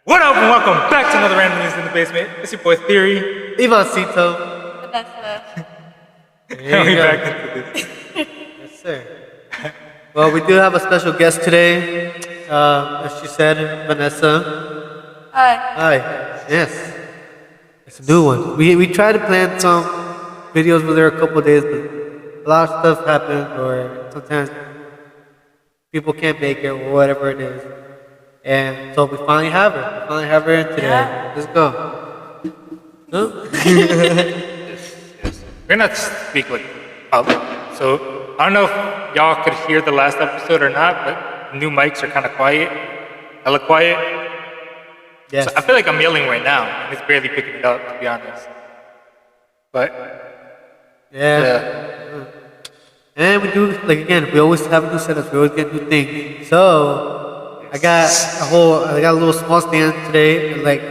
What up and welcome back to another Random News in the Basement. It's your boy Theory. Ivancito. Vanessa. And we back into this. Yes, sir. Well, we do have a special guest today. As she said, Vanessa. Hi. Hi. Yes. It's a new one. We tried to plan some videos with her a couple of days, but a lot of stuff happened, or sometimes people can't make it, or whatever it is. And so we finally have her. We finally have her in today. Yeah. Let's go. No? Yes. We're not speak like public, so I don't know if y'all could hear the last episode or not, but new mics are kind of quiet, hella quiet. Yes. So I feel like I'm yelling right now, and it's barely picking it up, to be honest. But Yeah. And we do, like, again, we always have new setups, we always get new things. So, I got a little small stand today, like,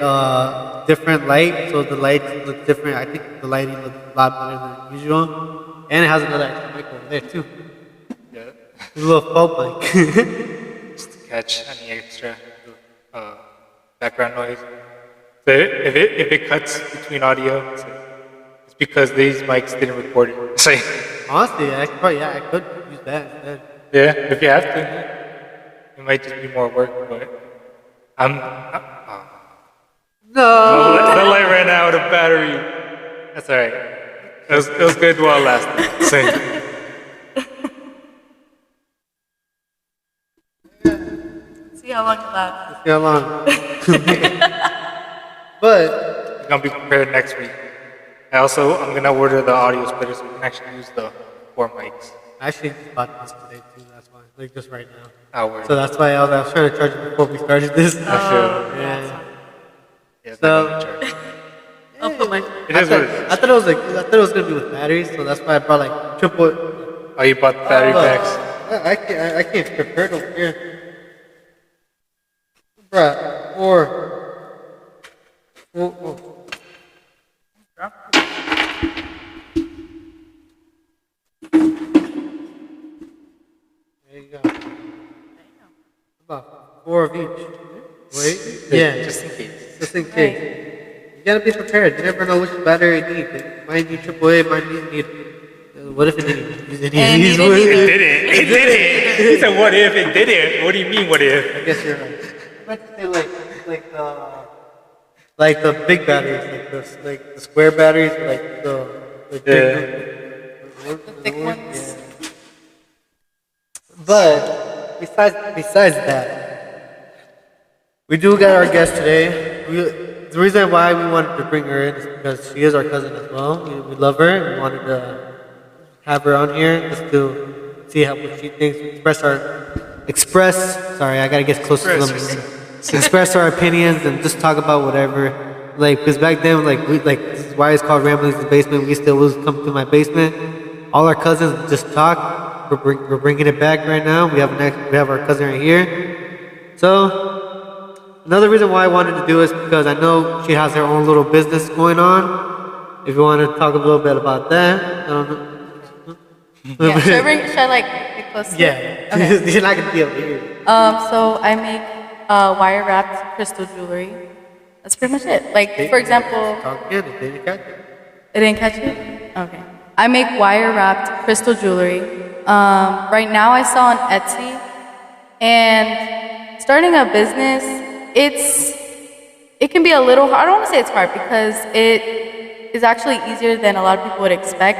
different light, so the lights look different. I think the lighting looks a lot better than usual. And it has another extra mic over there, too. yeah, A little faux mic. just to catch any extra background noise. So if it cuts between audio, it's because these mics didn't record it. So, Honestly, I could use that instead. yeah, if you have to, it might just be more work, but No! the light ran out of battery. That's alright. It was good while it lasted. So, See how long it lasts. See how long. But, I'm gonna be prepared next week. I'm gonna order the audio splitter so we can actually use the 4 mics. I actually just bought this today, too, that's why. Like, just right now. I'll work. So that's why I was trying to charge it before we started this. I feel. Yeah. Yeah, it's So- not gonna charge. I'll put my. It is what it is. I thought it was gonna be with batteries, so that's why I brought like triple. Oh, you bought the battery packs? I can't prepare it over here, bruh. Or there you go. About 4 of each. Wait, yeah, Just in case. just in case. You gotta be prepared. You never know which battery you need. It might need AAA, might need. What if it didn't use any of And these? you didn't It didn't. It didn't. He said, "What if it didn't?" What do you mean, what if? I guess you're right. I meant to say like the big batteries, like the square batteries, like the Yeah. The thick ones. Yeah. But besides that, we do got our guest today. The reason why we wanted to bring her in is because she is our cousin as well. We love her. We wanted to have her on here just to see what she thinks. Sorry, I gotta get close to them. Express our opinions and just talk about whatever. Like, because back then, this is why it's called Ramblings in the Basement. We used to always come to my basement. All our cousins just talk. We're bringing it back right now. We have our cousin right here. So, another reason why I wanted to do it is because I know she has her own little business going on. If you want to talk a little bit about that, I don't know. Yeah. Should I like get close? To Yeah, it? Okay. you're not gonna be able to hear. So I make wire wrapped crystal jewelry. That's pretty much it. Like, for example, Talk again. If they didn't catch it. it didn't catch it. Okay. I make wire wrapped crystal jewelry. Right now I sell on Etsy, and starting a business, it can be a little hard. I don't want to say it's hard because it is actually easier than a lot of people would expect.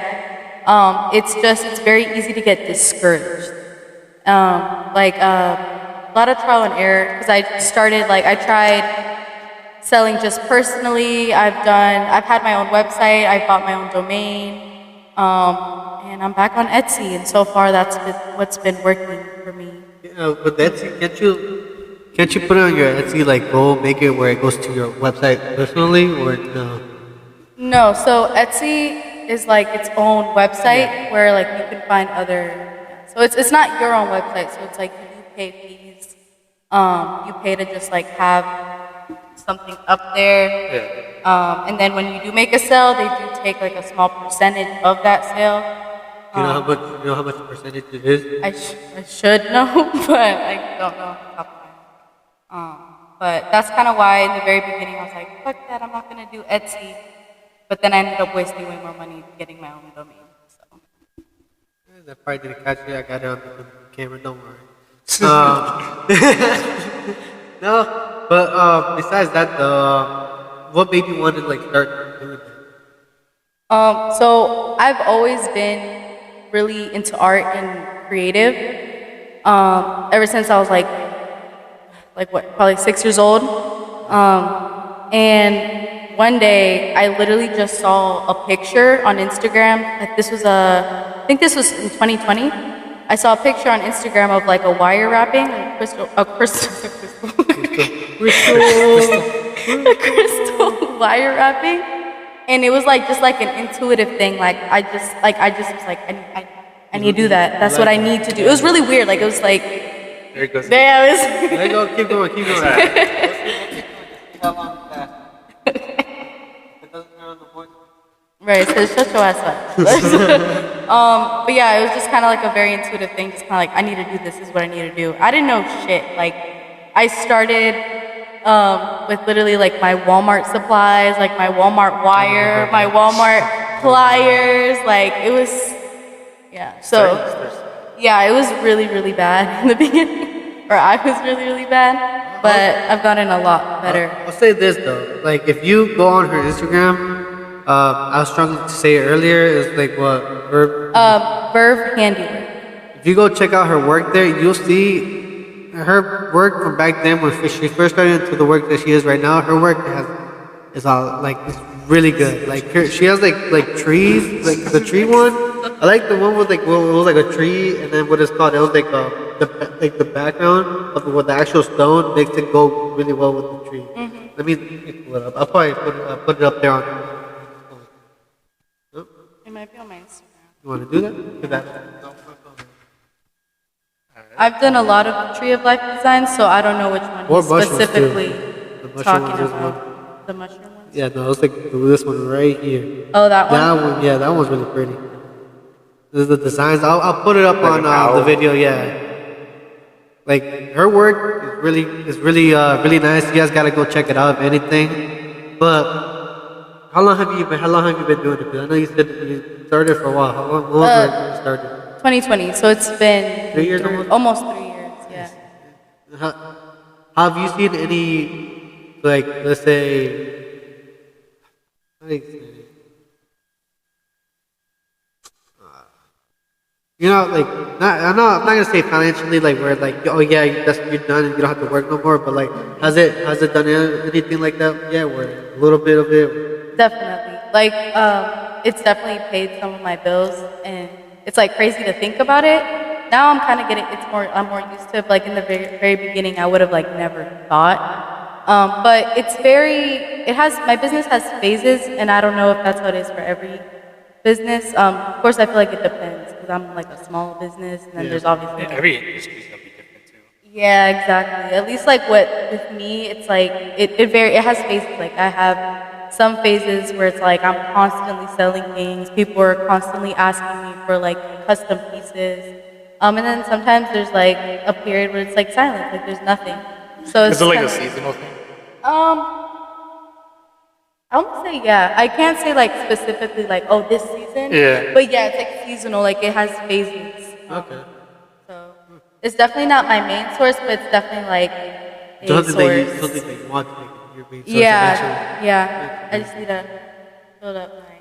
It's very easy to get discouraged. A lot of trial and error because I tried selling just personally. I've had my own website. I bought my own domain. And I'm back on Etsy, and so far that's what's been working for me. With Etsy, can't you put it on your Etsy, like, go make it where it goes to your website personally, or no? No, so Etsy is like its own website where like you can find other. So it's not your own website. So it's like you do pay fees. You pay to just like have something up there. Yeah. And then when you do make a sale, they do take like a small percentage of that sale. You know how much percentage it is? I should know, but I don't know off the top of my head. But that's kind of why in the very beginning I was like, fuck that, I'm not gonna do Etsy. But then I ended up wasting way more money getting my own domain. So. That probably didn't catch you. I got it on the camera. Don't worry. Um, no, but besides that, what made you want to like start doing that? So I've always been really into art and creative. Ever since I was like what, probably 6 years old. And one day I literally just saw a picture on Instagram. Like I think this was in 2020. I saw a picture on Instagram of like a wire wrapping, a crystal wire wrapping, and it was like just like an intuitive thing. Like I just was like I need to do that. That's what I need to do. It was really weird. Like it was like There it goes. there I was. There you go. Keep going. Keep going. How long is that? It doesn't turn on the voice. Right, so shut your ass up. But yeah, it was just kind of like a very intuitive thing. Just kind of like I need to do this. Is what I need to do. I didn't know shit. Like I started with literally like my Walmart supplies, like my Walmart wire, my Walmart pliers. Like it was, yeah. So yeah, it was really really bad in the beginning, or I was really really bad. But I've gotten a lot better. I'll say this though, like if you go on her Instagram, I was struggling to say it earlier. It's like what Verve handiwork. If you go check out her work there, you'll see her work from back then when she first started into the work that she is right now. Her work is all like it's really good. Like she has like trees, like the tree one. I like the one with like well, it was like a tree, and then what it's called. It was like the background of with the actual stone makes it go really well with the tree. Mm-hmm. Let me pull it up. I'll probably put it up there on. It might be on my Instagram. You want to do that? Do that. I've done a lot of Tree of Life designs, so I don't know which one Or he's mushrooms, too. specifically The mushroom talking ones is about. The mushroom ones? Yeah, no, it's like this one right here. Oh, that one? That one, yeah, that one's really pretty. This is the designs. I'll put it up Like on the video. Yeah, like her work is really nice. You guys gotta go check it out if anything. But how long have you been doing it? Because I know you said you started for a while. How long was it you started? 2020, so it's been 3 years almost 3 years, yeah. Have you seen any, like, let's say, how do you say it? You know, like, I'm not gonna say financially, like, where, like, oh yeah, you're done and you don't have to work no more. But like, has it done anything like that? Yeah, where a little bit of it. Definitely. Like, it's definitely paid some of my bills, and it's like crazy to think about it. Now I'm kind of I'm more used to it. But like in the very, very beginning, I would have like never thought. But my business has phases, and I don't know if that's how it is for every business. Of course, I feel like it depends because I'm like a small business, and then there's obviously Every industry is gonna be different too. Yeah, exactly. At least like with me, it's like it has phases. Like I have some phases where it's like I'm constantly selling things. People are constantly asking me for like custom pieces. And then sometimes there's like a period where it's like silent, like there's nothing. So it's Is it like kinda, a seasonal thing? I would say yeah. I can't say like specifically like oh this season. Yeah. But yeah, it's like seasonal. Like it has phases. Okay. So it's definitely not my main source, but it's definitely like a Something source. that you want to make your main source Yeah, yeah. I just need to build up my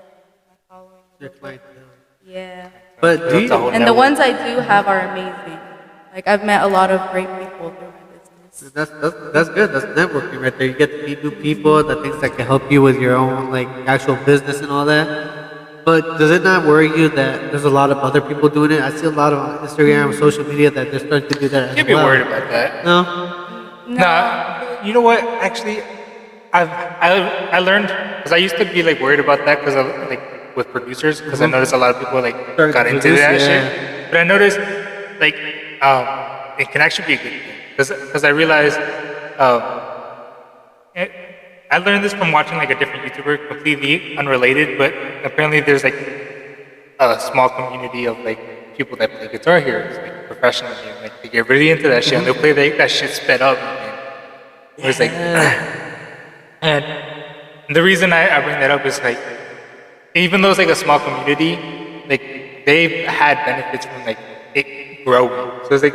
following. eventually. Your clientele. Yeah. But do you, And the ones I do have are amazing. Like I've met a lot of great people through my business. that's good. That's networking right there. You get to meet new people, the things that can help you with your own like actual business and all that. But does it not worry you that there's a lot of other people doing it? I see a lot of Instagram, social media that they're starting to do that as Can't be well. worried about that. No. Nah, you know what? Actually, I learned because I used to be like worried about that because of like with producers because I noticed a lot of people like Started got to into produce, that yeah. shit. But I noticed like it can actually be a good thing because I realized I learned this from watching like a different YouTuber, completely unrelated, but apparently there's like a small community of like people that play Guitar Heroes like professionally, and like they get really into that shit and they'll play that shit sped up. And It was like, and the reason I bring that up is like, even though it's like a small community, like they've had benefits from like it growing. So it's like,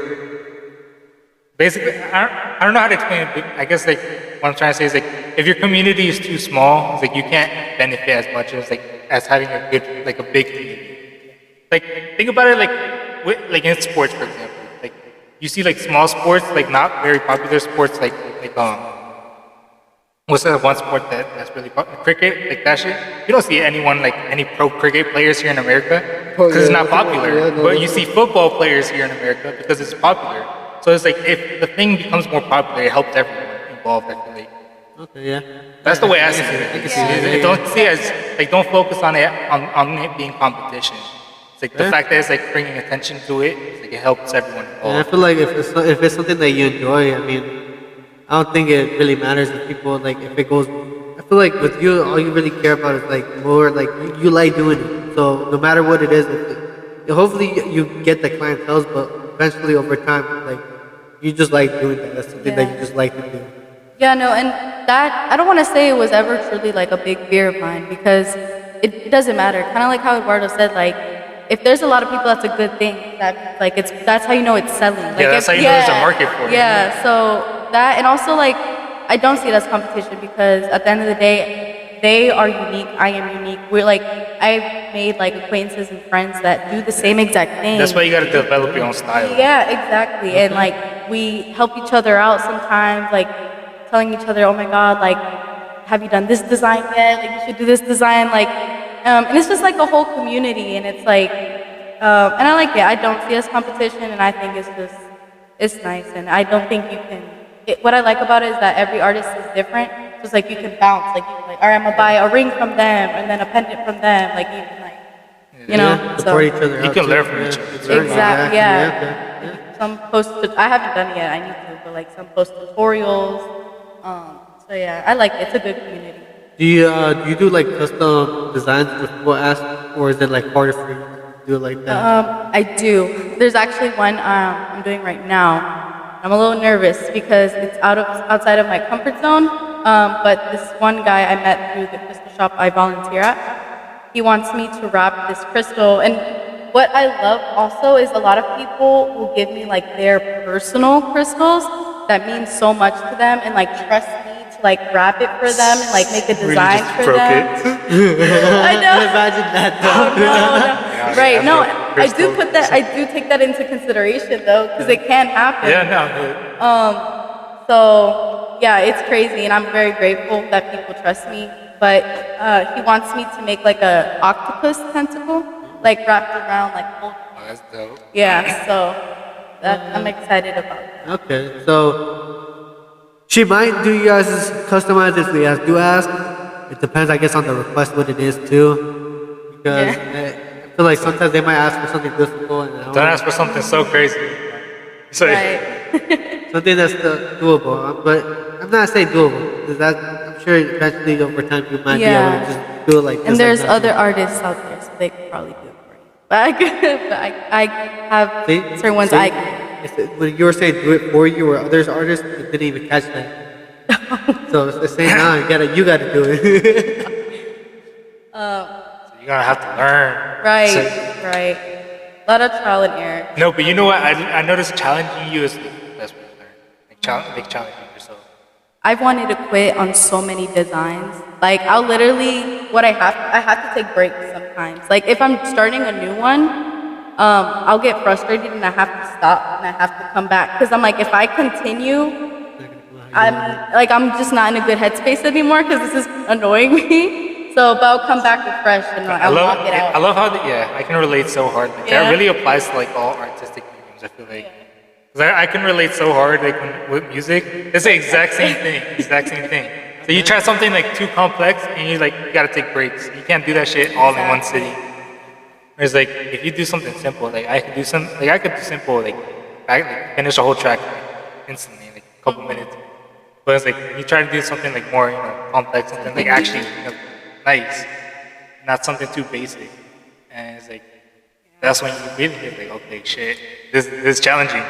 basically, I don't know how to explain it, but I guess like what I'm trying to say is like, if your community is too small, it's like you can't benefit as much as like as having a good, like a big community. Like think about it like in sports, for example. Like you see like small sports, like not very popular sports, like what's that one sport that's really popular? Cricket, like that shit. You don't see anyone like any pro cricket players here in America because it's not popular. But you see football players here in America because it's popular. So it's like if the thing becomes more popular, it helps everyone involved. I feel like. Okay, yeah. That's the way I see it. Don't see it as like don't focus on it being competition. It's like the fact that it's like bringing attention to it. It's like it helps everyone involved. And I feel like if it's something that you enjoy, I mean, I don't think it really matters if people like if it goes. I feel like with you, all you really care about is like more like you like doing it. So no matter what it is, hopefully you get the clientele, but eventually over time, like you just like doing that. That's something that you just like to do. Yeah, no, and that, I don't want to say it was ever truly like a big fear of mine because it doesn't matter. Kind of like how Eduardo said, like, if there's a lot of people, that's a good thing. That, like, that's how you know it's selling. Like, yeah, that's how you know there's a market for it. Yeah, so that, and also, like, I don't see it as competition because at the end of the day, they are unique, I am unique. We're like, I've made like acquaintances and friends that do the same exact thing. That's why you gotta develop your own style. Yeah, exactly. And like, we help each other out sometimes, like, telling each other, oh my God, like, have you done this design yet? Like, you should do this design. Like, and it's just like a whole community, and it's like, and I like it. I don't see it as competition, and I think it's nice. And I don't think you can. What I like about it is that every artist is different. So it's like you can bounce. Like, you can like, all right, I'm gonna buy a ring from them, and then a pendant from them. Like, you can like, you know, support each other. You can learn from each other. Exactly. Yeah. Some post. I haven't done it yet. I need to, but like some post tutorials. So yeah, I like it. It's a good community. Do you do like custom designs if people ask, or is it like harder for you to do it like that? I do. There's actually one I'm doing right now. I'm a little nervous because it's outside of my comfort zone. But this one guy I met through the crystal shop I volunteer at, he wants me to wrap this crystal. And what I love also is a lot of people will give me like their personal crystals that mean so much to them and like trust me to like wrap it for them and like make a design for them. I know. Imagine that. Oh, no. Right. No, I do put that. I do take that into consideration though, because it can happen. Yeah. No. So yeah, it's crazy, and I'm very grateful that people trust me. But he wants me to make like a octopus tentacle, like wrapped around like. Oh, that's dope. Yeah. So that I'm excited about. Okay, so she might do you guys customize if you guys do ask. It depends, I guess, on the request what it is too. Because I feel like sometimes they might ask for something difficult. And don't ask for something so crazy. So, Right. something that's doable, but I'm not saying doable because I'm sure eventually over time you might be able to just do it like this. And there's like other artists out there, so they could probably do it for you. But I have certain ones I can. When you were saying do it for you or others artists, it didn't even catch that. So it's the same now. You gotta do it. so you're gonna have to learn. Right. So, Right. A lot of trial and error. no, but you know what? I noticed challenging you is the best way to learn. Like challenging yourself. I've wanted to quit on so many designs. Like I'll literally, I have to take breaks sometimes. Like if I'm starting a new one, I'll get frustrated and I have to stop and I have to come back because I'm like, if I continue, I'm just not in a good headspace anymore because this is annoying me. So, but I'll come back refreshed and I'll knock it out. I love how I can relate so hard. Like, that really applies to like all artistic mediums. I feel like. 'Cause I can relate so hard like with music. It's the exact same thing. So you try something like too complex and you gotta take breaks. You can't do that shit all in one sitting. Whereas like if you do something simple, like I could do simple finish a whole track instantly, like a couple minutes. But it's like you try to do something like more complex, something like actually nice, not something too basic. And it's like that's when you really get like, okay, shit, this is challenging.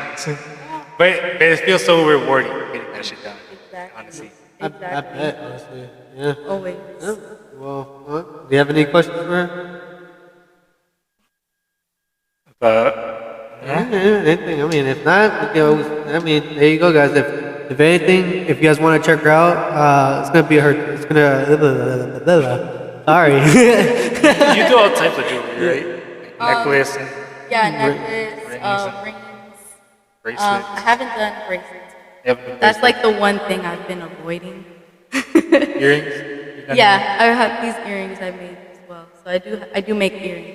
but it feels so rewarding getting that shit done. Exactly. honestly. I Exactly. bet, honestly. Yeah. Always. Yeah. Well, do you have any questions for her? But Yeah, yeah, anything. I mean, if not, I mean, there you go, guys. If anything, if you guys want to check her out, it's gonna be her. It's gonna. Sorry. you do all types of jewelry, right? Like necklace and Yeah, necklace, rings and rings. bracelets. I haven't done bracelets. Yep, That's bracelets. like the one thing I've been avoiding. Earrings. You've done Yeah, I have these earrings I made as well. So I do make earrings.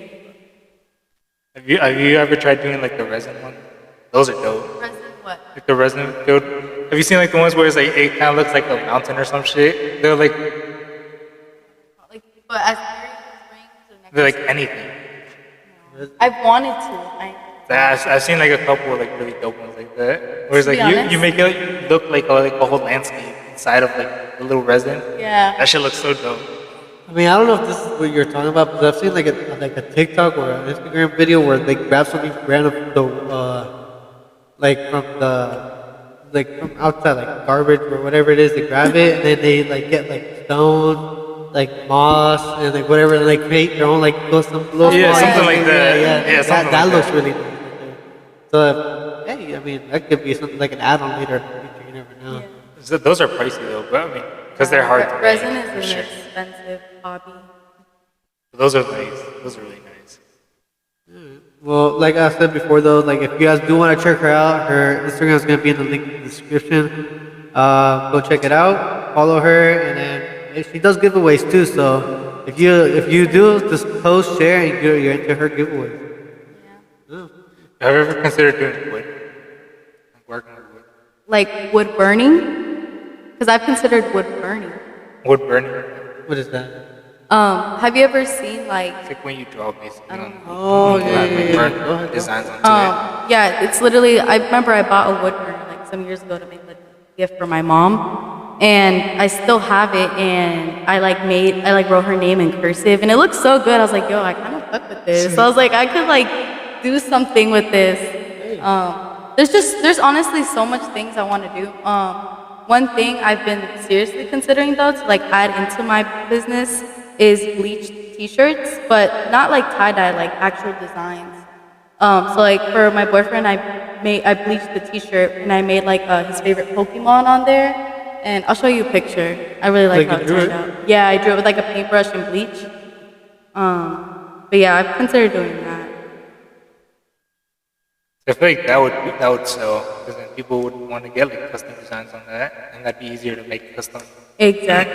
Have you ever tried doing like the resin one? Those are dope. Resin what? Like the resin filled. Have you seen like the ones where it's like it kind of looks like a mountain or some shit? Like, but as earrings, rings, or They're necklaces? like anything. I've wanted to. I've seen like a couple like really dope ones like that. Where it's To like be honest- you make it look like a whole landscape inside of like a little resin. Yeah. That shit looks so dope. I mean, I don't know if this is what you're talking about, but I've seen like a TikTok or an Instagram video where they grab something random from from outside, like garbage or whatever it is. They grab it and then they like get like stone, like moss, and like whatever, and they create their own like little Yeah, small something thing. like that. Yeah, something that like looks that. really nice. Right there. So, hey, I mean, that could be something like an add-on later in the future. You never know. So those are pricey though, but I mean, because they're hard to make. Resin for is sure. an expensive hobby. Those are nice. Those are really nice. Well, like I said before, though, like if you guys do want to check her out, her Instagram is gonna be in the link in the description. Go check it out, follow her, and then she does giveaways too. So if you do, just post, share, and you're into her giveaways. Yeah. Have you ever considered doing wood? Like working with wood? Like wood burning? Because I've considered wood burning. Wood burning? What is that? Have you ever seen like It's like when you draw basically on Oh yeah, like, yeah, yeah. burn Go ahead. designs onto it. yeah, it's literally I remember I bought a wood burner like some years ago to make like a gift for my mom. And I still have it and I wrote her name in cursive and it looks so good. I was like, yo, I kinda fuck with this. So I was like, I could like do something with this. There's honestly so much things I wanna do. One thing I've been seriously considering though to like add into my business is bleached t-shirts, but not like tie-dye, like actual designs. So like for my boyfriend, I bleached the t-shirt and I made like his favorite Pokemon on there, and I'll show you a picture. I really like how Like it you drew turned it? out. Yeah, I drew it with like a paintbrush and bleach. But yeah, I've considered doing that. I feel like that would sell because then people would want to get like custom designs on that, and that'd be easier to make custom. Exactly.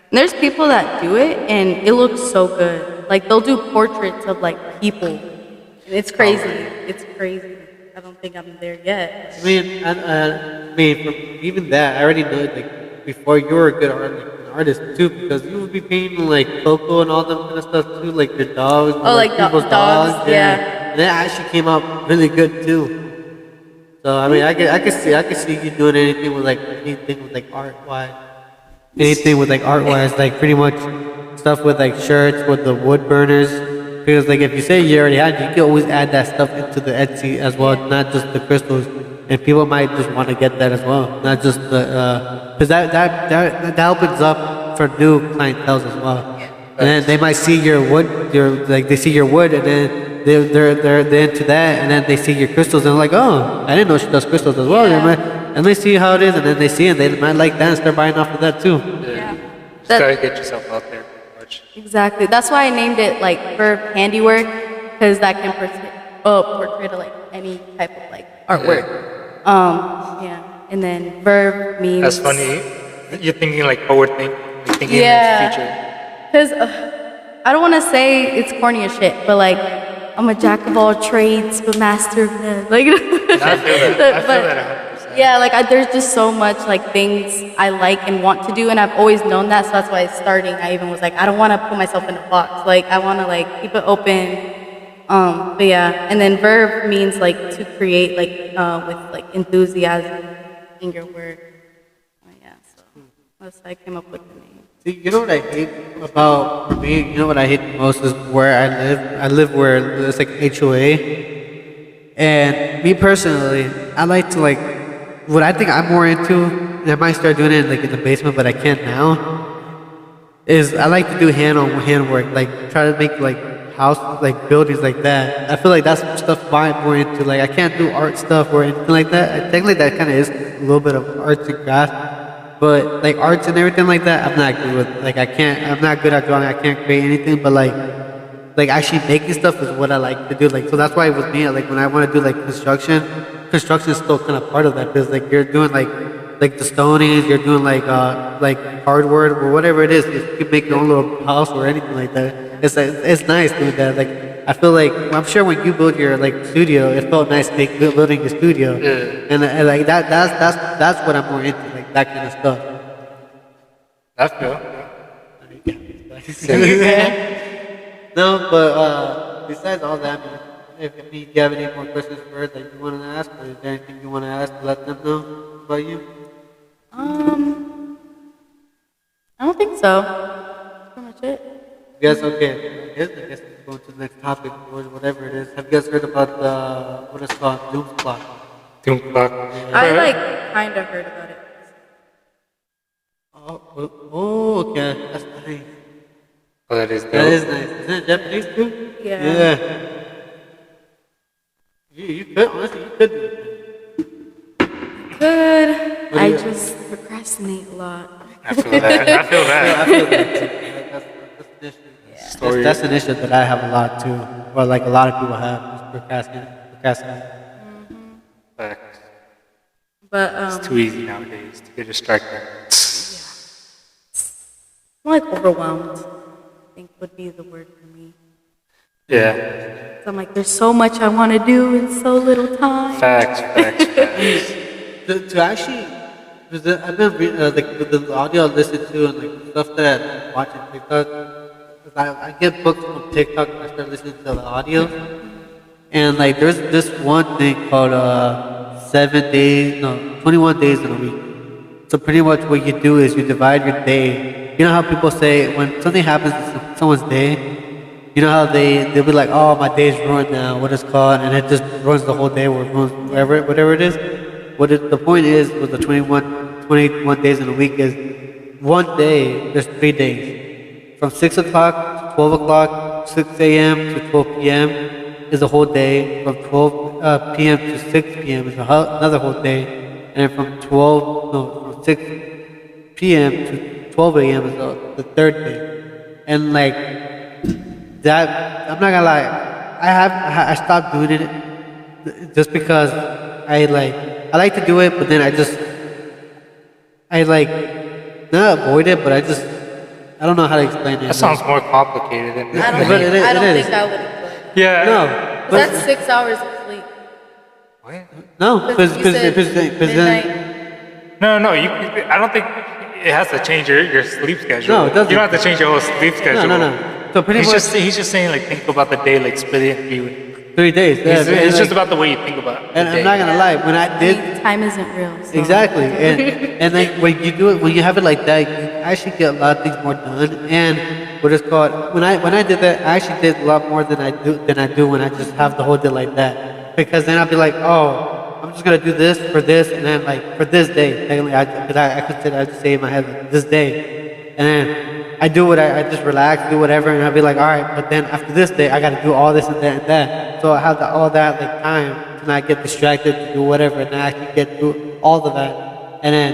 And there's people that do it and it looks so good. Like they'll do portraits of like people. And it's crazy. It's crazy. I don't think I'm there yet. I mean, from even that, I already know like before you were a good artist too, because you would be painting like Coco and all that kind of stuff too, like your dogs, Oh, like people's dogs, yeah. And that actually came out really good too. So I mean, I could see you doing anything with like art wise, like pretty much stuff with like shirts with the wood burners. Because like if you say you already had, you can always add that stuff into the Etsy as well, not just the crystals. And people might just want to get that as well, not just the because that opens up for new clientele as well. And then they might see your wood, they see your wood, and then they're into that, and then they see your crystals, and they're like, oh, I didn't know she does crystals as well. Yeah. And they see how it is, and then they see it, and they might like that and start buying off of that too. Yeah. Just gotta get yourself out there, pretty much. Exactly. That's why I named it like Verb Handiwork, because that can portray to like any type of like artwork. Yeah. And then Verb means. That's funny. You're thinking like forward thinking Yeah. in the future. Because I don't want to say it's corny as shit, but like I'm a jack of all trades, but master of none. Like, I feel that. I feel that 100%. yeah, like there's just so much like things I like and want to do, and I've always known that. So that's why starting, I even was like, I don't want to put myself in a box. Like I want to like keep it open. But yeah, and then verb means like to create like with like enthusiasm in your work. Oh yeah, so that's how I came up with the name. See, you know what I hate about, for me, you know what I hate the most is where I live. I live where it's like HOA. And me personally, I like to like what I think I'm more into, and I might start doing it like in the basement, but I can't now. Is I like to do hand work, like try to make like house like buildings like that. I feel like that's stuff I'm more into. Like I can't do art stuff or anything like that. Technically, that kind of is a little bit of arts and crafts, but like arts and everything like that, I'm not good with. Like I can't. I'm not good at drawing. I can't create anything. But like actually making stuff is what I like to do. Like so that's why with me, like when I want to do like construction is still kind of part of that because like you're doing like the stonings, you're doing like hardware or whatever it is. If you make your own little house or anything like that, it's nice doing that. Like I feel like I'm sure when you build your like studio, it felt nice building your studio, and like that's what I'm more into, like that kind of stuff. That's cool. No, but besides all that, if you have any more questions for her that you want to ask, or is there anything you want to ask to let them know about you? I don't think so. That's pretty much it. Yes, okay. I guess we'll go to the next topic, or whatever it is. Have you guys heard about what is called Doom Clock? Doom clock. I like kind of heard about it. Okay. That's nice. Oh, that is dope. That is nice. Isn't it Japanese too? Yeah. Yeah. You could, honestly, you could do it. Good. What do I you- just procrastinate a lot. I feel that. I feel Yeah, I that. feel that too. That's an issue. Story. That's an issue that I have a lot too. Or like a lot of people have, is procrastinating. Facts. But It's too easy nowadays to get distracted. I'm like overwhelmed. I think would be the word for me. Yeah. So I'm like, there's so much I want to do in so little time. Facts. To actually, because I've been like with the audio I listen to and like stuff that I watch on TikTok. 'Cause I get books from TikTok and I start listening to the audio. And like there's this one thing called 21 days in a week. So pretty much what you do is you divide your day. You know how people say when something happens to someone's day, you know how they'll be like, oh, my day's ruined now, what it's called, and it just ruins the whole day or ruins whatever it is. The point is with the 21 days in a week is one day, there's 3 days. From 6 o'clock to 12 o'clock, 6 a.m. to 12 p.m. is a whole day. From 12 p.m. to 6 p.m. is another whole day. And from 6 p.m. to 12 a.m. is the third day. And like that, I'm not gonna lie, I stopped doing it just because I like to do it, but then I not avoid it, but I don't know how to explain it. That sounds more complicated than I don't But think, it I don't is. think I would enjoy it. Yeah. No, 'Cause that's 6 hours of sleep. What? no, because You said midnight. No. I don't think it has to change your sleep schedule. No, it doesn't. You don't have to change your whole sleep schedule. no. So pretty much He's just saying like think about the day like split it in three. 3 days. Yeah, It's just about the way you think about it. And I'm not gonna lie, when I did Time isn't real. So. exactly, and like when you do it, when you have it like that, you actually get a lot of things more done. And what it's called, when I did that, I actually did a lot more than I do when I just have the whole day like that. Because then I'll be like, oh, I'm just gonna do this for this, and then like for this day, technically, I consider I just say in my head like, this day, and then I do what I just relax, do whatever, and I'll be like, all right, but then after this day, I gotta do all this and that and that. So I have all that like time to not get distracted to do whatever, and I can get through all of that. And then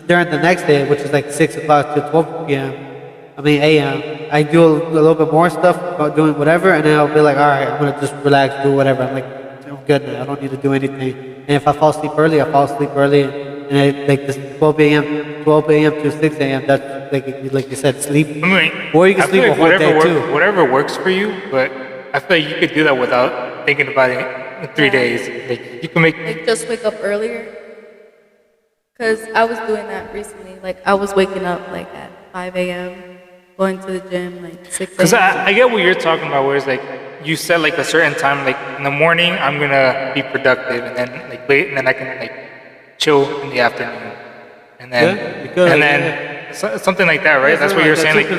during the next day, which is like 6 o'clock to 12 p.m., a.m., I do a little bit more stuff about doing whatever, and then I'll be like, all right, I'm gonna just relax, do whatever. I'm like, I'm good now. I don't need to do anything. And if I fall asleep early, I fall asleep early. And like this 12 a.m. to 6 a.m. That's like you said, sleep. I mean, Or you can I sleep feel a whole day too. whatever works for you, but I feel like you could do that without thinking about it in 3 days. Like you can make. Like just wake up earlier. Cause I was doing that recently. Like I was waking up like at 5 a.m. going to the gym like 6 a.m. Because I get what you're talking about, where it's like you set like a certain time, like in the morning I'm gonna be productive, and then like late, and then I can like chill in the afternoon, and then something like that, right? That's what you're saying, like.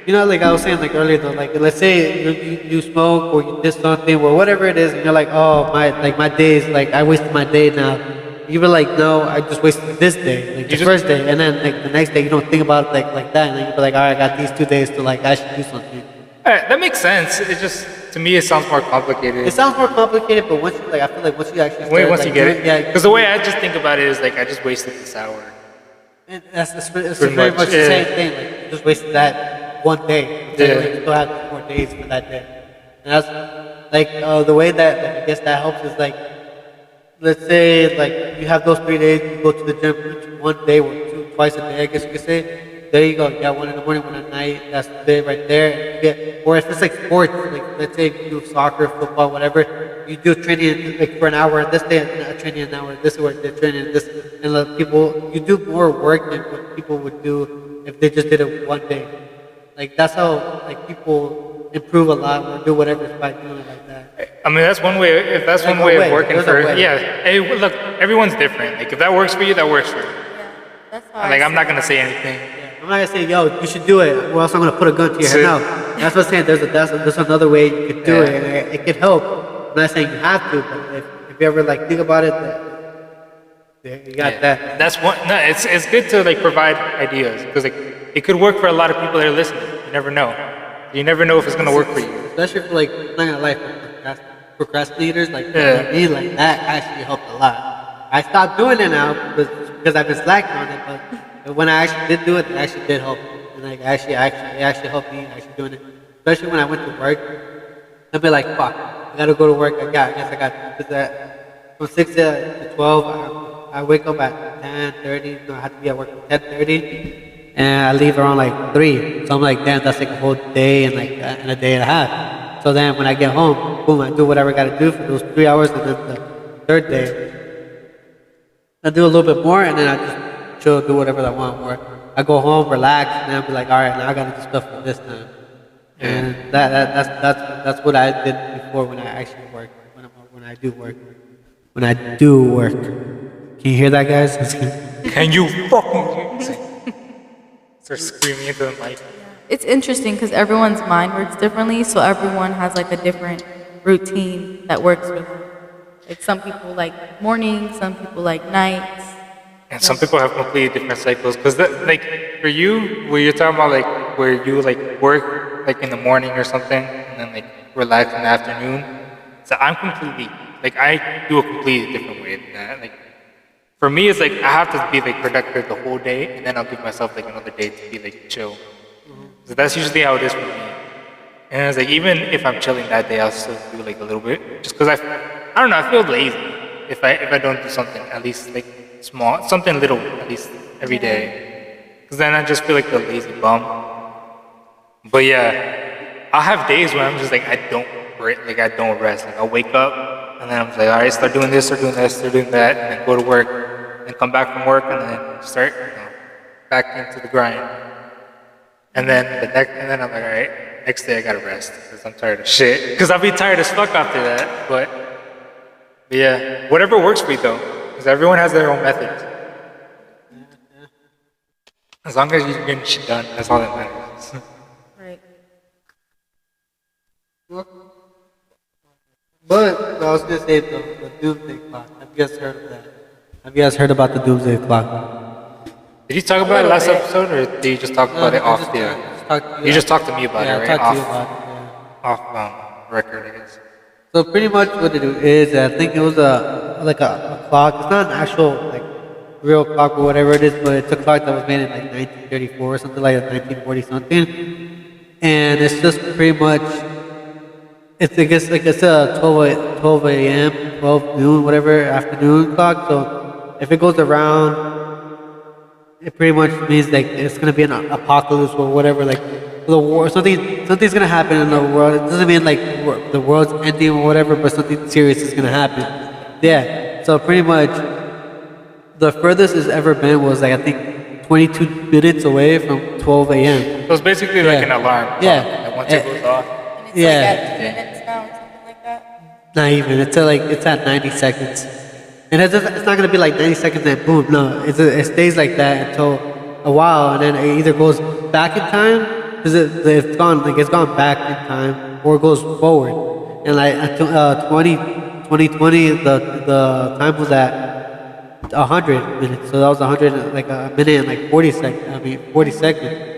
You know, like I was saying like earlier though, like let's say you smoke or you did something or whatever it is, and you're like, oh my days, like I wasted my day now. you be like, no, I just wasted this day, like the first day, and then like the next day you don't think about it like that, and then you be like, all right, I got these 2 days to like actually do something. All right, that makes sense. It just, to me, it sounds more complicated. It sounds more complicated, but once you, like, I feel like once you actually start, Wait, once like, you get it, yeah, because the way I just think about it is like I just wasted this hour. and it's Pretty very much, much the yeah. same thing. Like you just wasted that one day. So, Yeah. like, you still have 4 days for that day, and that's like the way that like, I guess that helps is like, let's say like you have those 3 days, you go to the gym each one day or twice a day, I guess you could say. There you go. You got one in the morning, one at night. That's the day right there. Yeah. Or if it's like sports, like let's say you do soccer, football, whatever, you do training like for an hour this day, and training an hour this, or training this, and like people, you do more work than what people would do if they just did it one day. Like that's how like people improve a lot or do whatever by doing it like that. I mean, that's one way. If that's Like one a way way. of working There's a for, way. yeah. Hey, look, everyone's different. Like if that works for you, that works for you. Yeah, that's how Like I I'm see not it. gonna say anything. I'm not gonna say, yo, you should do it, or else I'm gonna put a gun to your head. No, that's what I'm saying. There's another way you could do it, and it could help. I'm not saying you have to, but if you ever like think about it, then you got that. That's one. No, it's good to like provide ideas because like it could work for a lot of people that are listening. You never know. You never know if it's gonna work for you. Especially for like, I'm not gonna lie, for procrastinators like me, like that actually helped a lot. I stopped doing it now because I've been slacking on it, but when I actually did do it actually did help. And like it actually helped me actually doing it. Especially when I went to work, I'd be like, fuck, I gotta go to work. I guess I got to that from 6 to 12. I wake up at 10:30. No, I have to be at work at 10:30, and I leave around like 3. So I'm like, damn, that's like a whole day and like and a day and a half. So then when I get home, boom, I do whatever I gotta do for those 3 hours, and then the third day, I do a little bit more, and then I just chill, do whatever I want. Or I go home, relax, and then I'll be like, all right, now I gotta do stuff for this time. And that's what I did before when I actually work. When I do work. When I do work. Can you hear that, guys? Can you fucking start screaming into the mic? It's interesting because everyone's mind works differently, so everyone has like a different routine that works for them. Like some people like mornings, some people like nights. And some people have completely different cycles. Because like for you, where you're talking about like where you like work like in the morning or something, and then like relax in the afternoon. So I'm completely like I do a completely different way than that. Like for me, it's like I have to be like productive the whole day, and then I'll give myself like another day to be like chill. So that's usually how it is for me. And it's like even if I'm chilling that day, I'll still do like a little bit, just because I don't know, I feel lazy if I don't do something at least like small, something little at least every day. Because then I just feel like the lazy bum. But yeah, I'll have days where I'm just like I don't rest. Like I'll wake up and then I'm just like, all right, start doing this, start doing this, start doing that, and then go to work, and come back from work, and then start back into the grind. And then I'm like, all right, next day I gotta rest because I'm tired of shit. Because I'll be tired as fuck after that. But yeah, whatever works for you though, because everyone has their own methods. As long as you're getting shit done, that's all that matters. Right. But I was gonna say the doomsday clock. Have you guys heard of that? Have you guys heard about the doomsday clock? Did you talk about it last episode, or did you just talk about it off the? You just talked to me about it, right? I talked to you about it. Yeah. Off record, I guess. So pretty much what it is, I think it was a clock. It's not an actual like real clock or whatever it is, but it's a clock that was made in like 1934 or something like that, 1940 something. And it's just pretty much, it's I guess like it's a 12 a.m., 12 noon, whatever afternoon clock. So if it goes around, it pretty much means like it's gonna be an apocalypse or whatever, like the war, something's gonna happen in the world. It doesn't mean like the world's ending or whatever, but something serious is gonna happen. Yeah. So pretty much, the furthest it's ever been was like I think 22 minutes away from 12 a.m. So it's basically like an alarm. Yeah. And once it goes off. And it's Yeah. like at 2 minutes now or something like that. Not even. It's at 90 seconds. And it's not gonna be like 90 seconds and boom. No, it stays like that until a while, and then it either goes back in time because it's gone back in time, or it goes forward. And like until 2020, the time was at 100 minutes. So that was 100, like a minute and like 40 seconds. 40 seconds.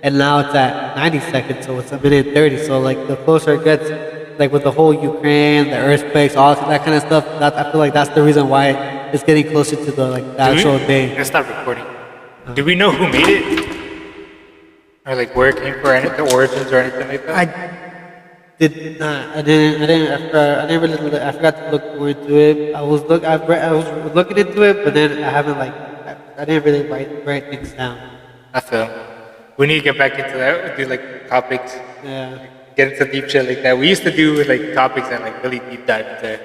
And now it's at 90 seconds, so it's a minute and 30. So like the closer it gets, like with the whole Ukraine, the earthquakes, all that kind of stuff, that I feel like that's the reason why it's getting closer to the like the actual day. Let's stop recording. Do we know who made it? Or like where it came from, the origins or anything like that? I did not. I didn't really. I forgot to look more into it. I was looking into it, but then I haven't like. I didn't really write things down. I feel. We need to get back into that. Do like topics. Yeah. Get into deep shit like that. We used to do like topics and like really deep dive into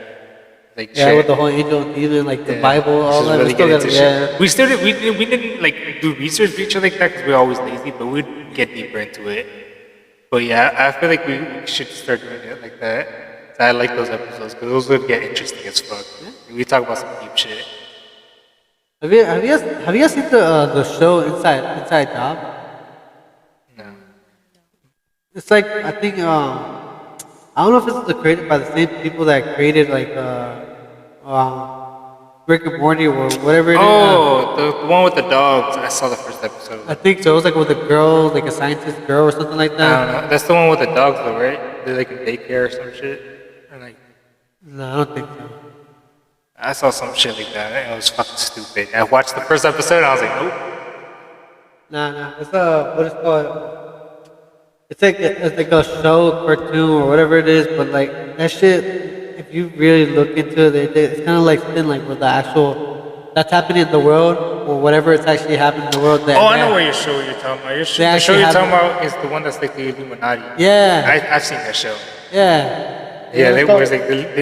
like Yeah, shit. with the whole angel and demon, like the Bible, all Just that. really We still get into got, shit. yeah. We didn't like do research feature like that because we're always lazy, but we'd get deeper into it. But yeah, I feel like we should start doing it like that. So I like those episodes because those would get interesting as fuck. We talk about some deep shit. Have you guys seen the show Inside Job? No. It's like I think I don't know if it's created by the same people that created like Rick and Morty or whatever it is. Oh, the one with the dogs. I saw the first episode. I think so. It was like with a girl, like a scientist girl or something like I that. don't know. That's the one with the dogs, though, right? They're like in daycare or some shit. Or like, No, I don't think so. I saw some shit like that. And it was fucking stupid. I watched the first episode. And I was like, nope. Nah. It's what it's called. It's like a show, cartoon, or whatever it is. But like that shit, if you really look into it, it's kind of like spin like with the actual that's happening in the world or whatever it's actually happening in the world. Oh, I know what you're talking about. The show you're talking about is the one that's like the Illuminati. Yeah. I've seen that show. Yeah. Yeah, they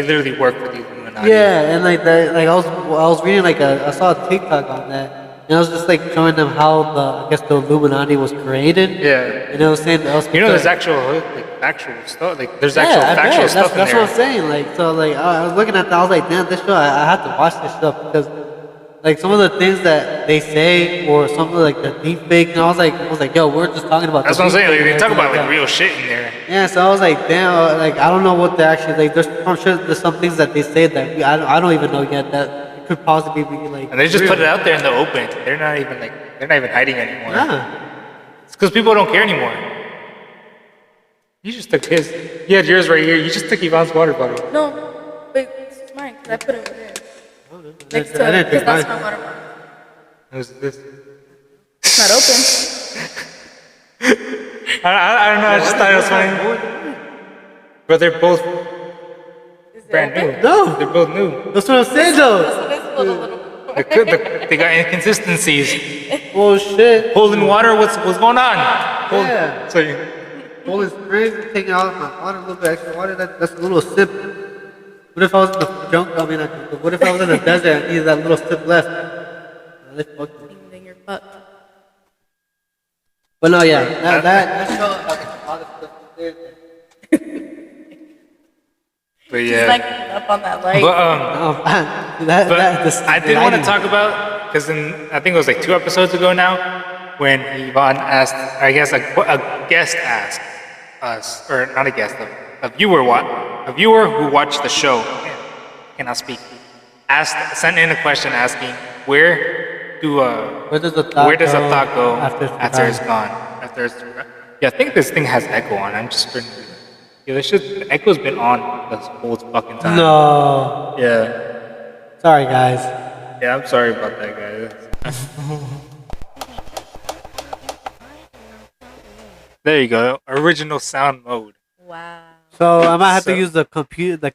literally work for the Illuminati. Yeah, and like that, like I was reading like I saw a TikTok on that. And I was just like showing them how I guess the Illuminati was created. Yeah. And I was saying, there's actual stuff. Like there's actual I factual bet. stuff in That's there. what I'm saying. Like so, like I was looking at that. I was like, damn, this show. I have to watch this stuff because, like, some of the things that they say or some of like the deep fake. And I was like, yo, we're just talking about. That's what I'm saying. Like, they talk about like real shit in there. Yeah. So I was like, damn. Like I don't know what they actually like. I'm sure there's some things that they say that I don't even know yet that could possibly be like. And they just real. put it out there in the open. They're not even hiding anymore. Yeah. It's because people don't care anymore. You just took his. You had yours right here. You just took Yvonne's water bottle. No, wait, this is mine because I put it over there. Next I to didn't because drink that's mine. my water bottle. Who's this? It's not open. I don't know. I just thought it was funny. But they're both Is it brand open? new. No. They're both new. That's what I'm saying though. This one is filled a little. They got inconsistencies. Oh shit. Holding water. What's going on? Yeah. So Holding springs, taking out my water, a little bit extra water. That's a little sip. What if I was in the jungle? What if I was in the desert and needed that little sip left? In your butt. But no, yeah, that show like a lot of stuff there. But She's yeah. like up on that light. But Oh, man, I did want to talk about because I think it was like 2 episodes ago now when Yvonne asked, I guess a guest asked us, or not a guest, a viewer who watched the show, cannot speak, sent in a question asking where does a thought go after it's gone? Yeah, I think this thing has echo on. I'm just the echo's been on this whole fucking time. No. Yeah. Sorry, guys. Yeah, I'm sorry about that, guys. There you go. Original sound mode. Wow. So I might have to use the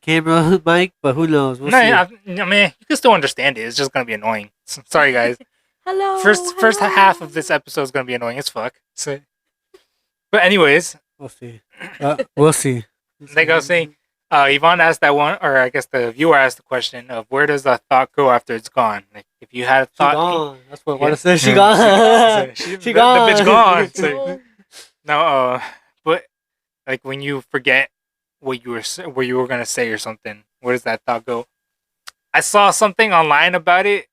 camera mic, but who knows? We'll see. I mean, you can still understand it. It's just gonna be annoying. Sorry, guys. Hello. First half of this episode is gonna be annoying as fuck. So, but anyways, We'll see. We'll see. like I was saying, Yvonne asked that one, or I guess the viewer asked the question of where does a thought go after it's gone? Like if you had a She thought, gone. That's what Wanda Yeah. said. She gone. She gone. The bitch gone. So, no, but like when you forget what you were gonna say or something, where does that thought go? I saw something online about it,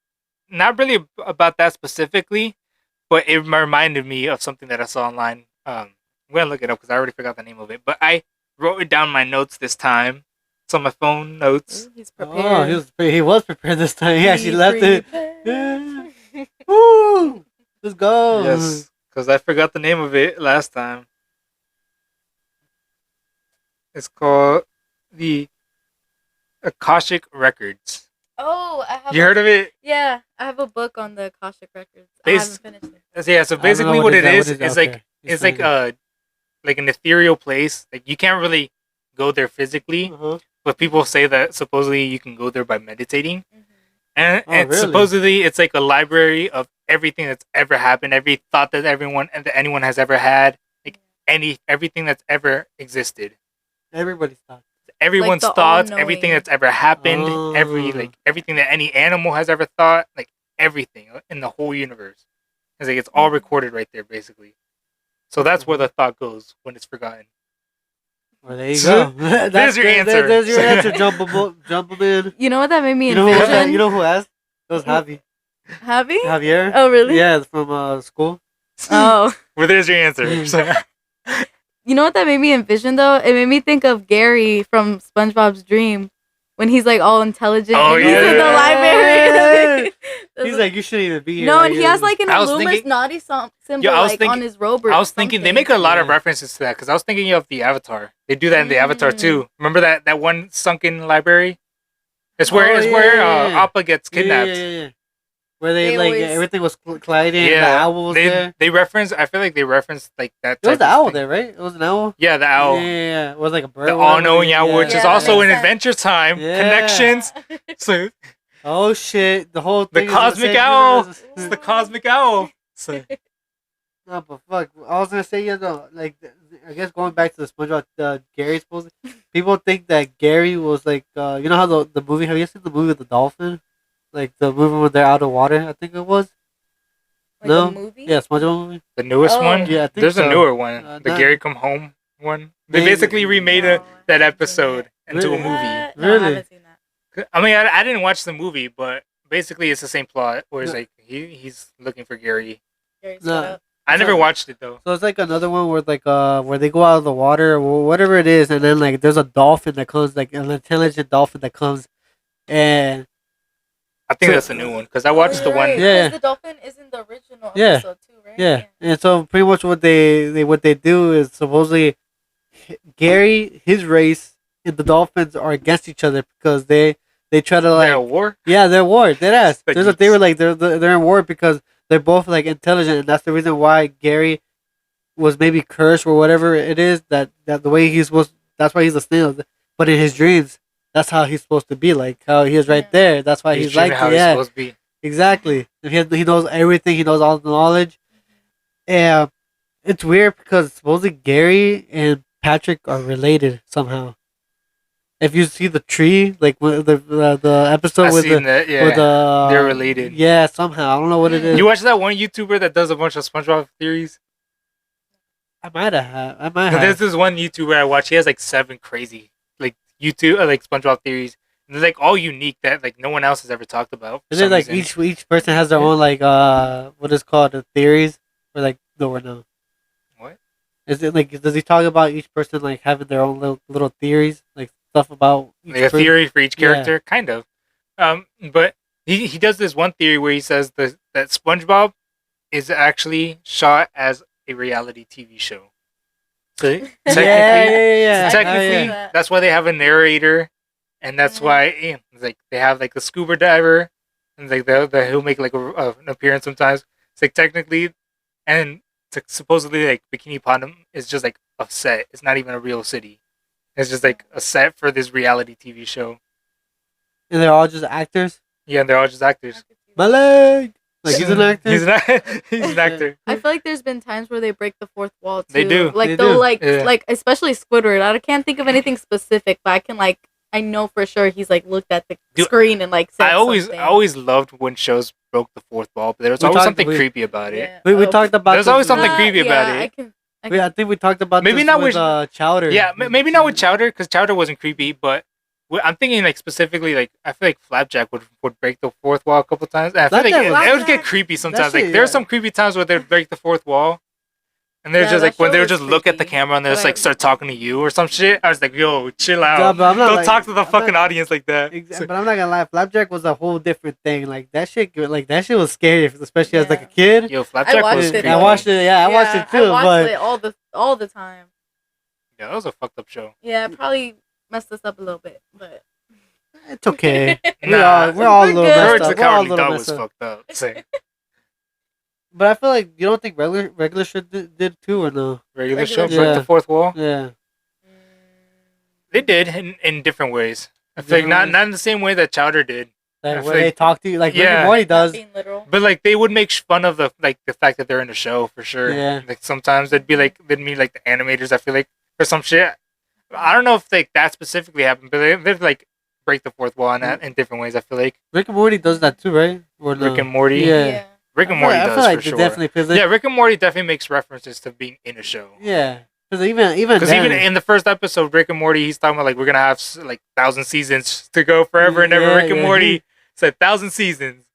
not really about that specifically, but it reminded me of something that I saw online. I'm gonna look it up because I already forgot the name of it, but I wrote it down in my notes this time It's on my phone notes. Ooh, he's Oh, prepared. he was prepared this time. He actually left it. Prepared. Yeah. Woo! Let's go. Yes, because I forgot the name of it last time. It's called the Akashic Records. Oh, I have. You heard of it? Yeah, I have a book on the Akashic records. I Bas- haven't finished it. Yeah. So I don't know basically, what is it that. is, What it's that? like Okay. it's like an ethereal place. Like you can't really go there physically, Uh-huh. but people say that supposedly you can go there by meditating. Mhm. And really? supposedly it's like a library of everything that's ever happened, every thought that anyone has ever had, like everything that's ever existed, Everybody's thought. everyone's the thoughts, all-knowing. everything that's ever happened, Oh. everything that any animal has ever thought, like everything in the whole universe. It's like it's all recorded right there, basically. So that's where the thought goes when it's forgotten. Well, there you go. There's your answer. There's your answer, Jumpable. You know what that made me You know who? envision? You know who asked? It was Javi. Javi? Javier. Oh, really? Yeah, from school. Oh. Well, there's your answer. So- You know what that made me envision though? It made me think of Gary from SpongeBob's Dream when he's like all intelligent Oh, and he's yeah. in the library. He's like, you shouldn't even be here. no, Like, and he has like an I was Illuminati symbol Yeah, I was like thinking- on his robe. Or I was thinking they something. make a lot of Yeah. references to that because I was thinking of the Avatar. They do that in the Avatar Mm. too. Remember that one sunken library? It's where Oh, yeah. Appa gets kidnapped. Yeah. Where they They like always- everything was colliding. And the owl was there. they reference. I feel like they reference like that. It was type the of owl thing. there, right? It was an owl. Yeah, the owl. Yeah. It was like a bird. The or whatever. all-knowing owl, which Yeah, is that also makes in sense. Adventure Time Yeah. connections. So Oh shit! The whole the thing. cosmic is owl. universe. It's the cosmic owl. So No, but fuck. I was gonna say, like, I guess going back to the SpongeBob, Gary supposed. People think that Gary was like, you know how the movie. Have you seen the movie with the dolphin? Like the movie when they're out of water. I think it was. Like No. a movie? Yeah, SpongeBob movie. the newest Oh. one. Yeah, I think There's so. a newer one. The not- Gary Come Home one. They Maybe- basically remade No, that I haven't seen episode it. into a Really? movie. What? No, I Really? haven't seen that. I mean, I didn't watch the movie, but basically it's the same plot where it's Yeah. like he's looking for Gary. Gary's No. what up? I never So- watched it though. So it's like another one where like where they go out of the water or whatever it is, and then like there's a dolphin that comes, like an intelligent dolphin that comes, and I think So- that's a new one because I watched the one. Right, Yeah. 'cause the dolphin is in the original Yeah. episode too, right? yeah, and so pretty much what they do is supposedly Gary, his race, and the dolphins are against each other because they try to like They're at war. yeah, they're war. Dead ass. The There's a geeks. they were like they're in war because they're both like intelligent, and that's the reason why Gary was maybe cursed or whatever it is that the way he's supposed. That's why he's a snail. But in his dreams, that's how he's supposed to be. Like how he is right Yeah. there. That's why he's like how yeah, he's supposed to be. exactly. He knows everything. He knows all the knowledge. And it's weird because supposedly Gary and Patrick are related somehow. If you see the tree, like with the episode I've with seen the that. Yeah, with the they're related. Yeah, somehow I don't know what it is. You watch that one YouTuber that does a bunch of SpongeBob theories? I might have. I might There's have. this one YouTuber I watch. He has like 7 crazy like YouTube like SpongeBob theories. And they're like all unique that like no one else has ever talked about. for Is it some like reason. each person has their own like what is called the theories or like no. What? Is it like does he talk about each person like having their own little theories like stuff about each Like a person? theory for each Yeah. character, kind of. But he does this one theory where he says that SpongeBob is actually shot as a reality TV show. So technically, yeah. technically, yeah. that's why they have a narrator, and that's Mhm. why it's like they have like the scuba diver, and like he'll make like an appearance sometimes. It's like technically, and supposedly like Bikini Bottom is just like a set. It's not even a real city. It's just like a set for this reality TV show. And they're all just actors. Yeah, and they're all just actors. My leg. Like he's an actor. He's an actor. I feel like there's been times where they break the fourth wall too. They do. Like They they'll do. like Yeah. like especially Squidward. I can't think of anything specific, but I can like I know for sure he's like looked at the Dude, screen and like said I always something. loved when shows broke the fourth wall, but there was We always talked- something we- creepy about it. Yeah. We Oh. talked about There's this always something with- creepy about yeah, it. I can I think we talked about Maybe this not with with- Chowder. Yeah, maybe not with Chowder because Chowder wasn't creepy, but I'm thinking like specifically like I feel like Flapjack would break the fourth wall a couple times. And I feel like Flapjack it would get Flapjack- creepy sometimes. shit, Like there are yeah. some creepy times where they'd break the fourth wall, And they're Yeah, just that like when show they would was just look at the creepy. camera and they just But like start talking to you or some shit. I was like, yo, chill Yeah, out. but I'm not Don't like- talk to the I'm fucking not- audience like that. But I'm not gonna lie, Flapjack was a whole different thing. Like that shit was scary, especially as like a kid. Yo, I Flapjack watched was it, creepy. I watched it. Yeah, I watched it too. I watched But it all the time. Yeah, that was a fucked up show. Yeah, it probably messed us up a little bit, but it's okay. Nah, we're all a we're little good. Courage messed the up. We're all a Cowardly little Dog messed was up. fucked up. Say, But I feel like you don't think regular shit did too or no? regular Regular show show. break Yeah. the fourth wall. Yeah. They did in different ways. I feel like not in the same way that Chowder did. I Like feel when they like- talk to you, like Rick Yeah. and Morty not does. being literal. But like they would make fun of the fact that they're in the show for sure. Yeah. Like sometimes they'd meet like the animators. I feel like or some shit. I don't know if like that specifically happened, but they'd like break the fourth wall in that in different ways. I feel like Rick and Morty does that too, right? Or no? Rick and Morty. Yeah. Rick and Morty I does feel like for they sure. definitely because Yeah, Rick and Morty definitely makes references to being in a show. yeah. Because even Because then, even in the first episode, Rick and Morty, he's talking about like we're gonna have like 1,000 seasons to go forever and ever. Yeah, Rick and yeah, Morty said 1,000 seasons.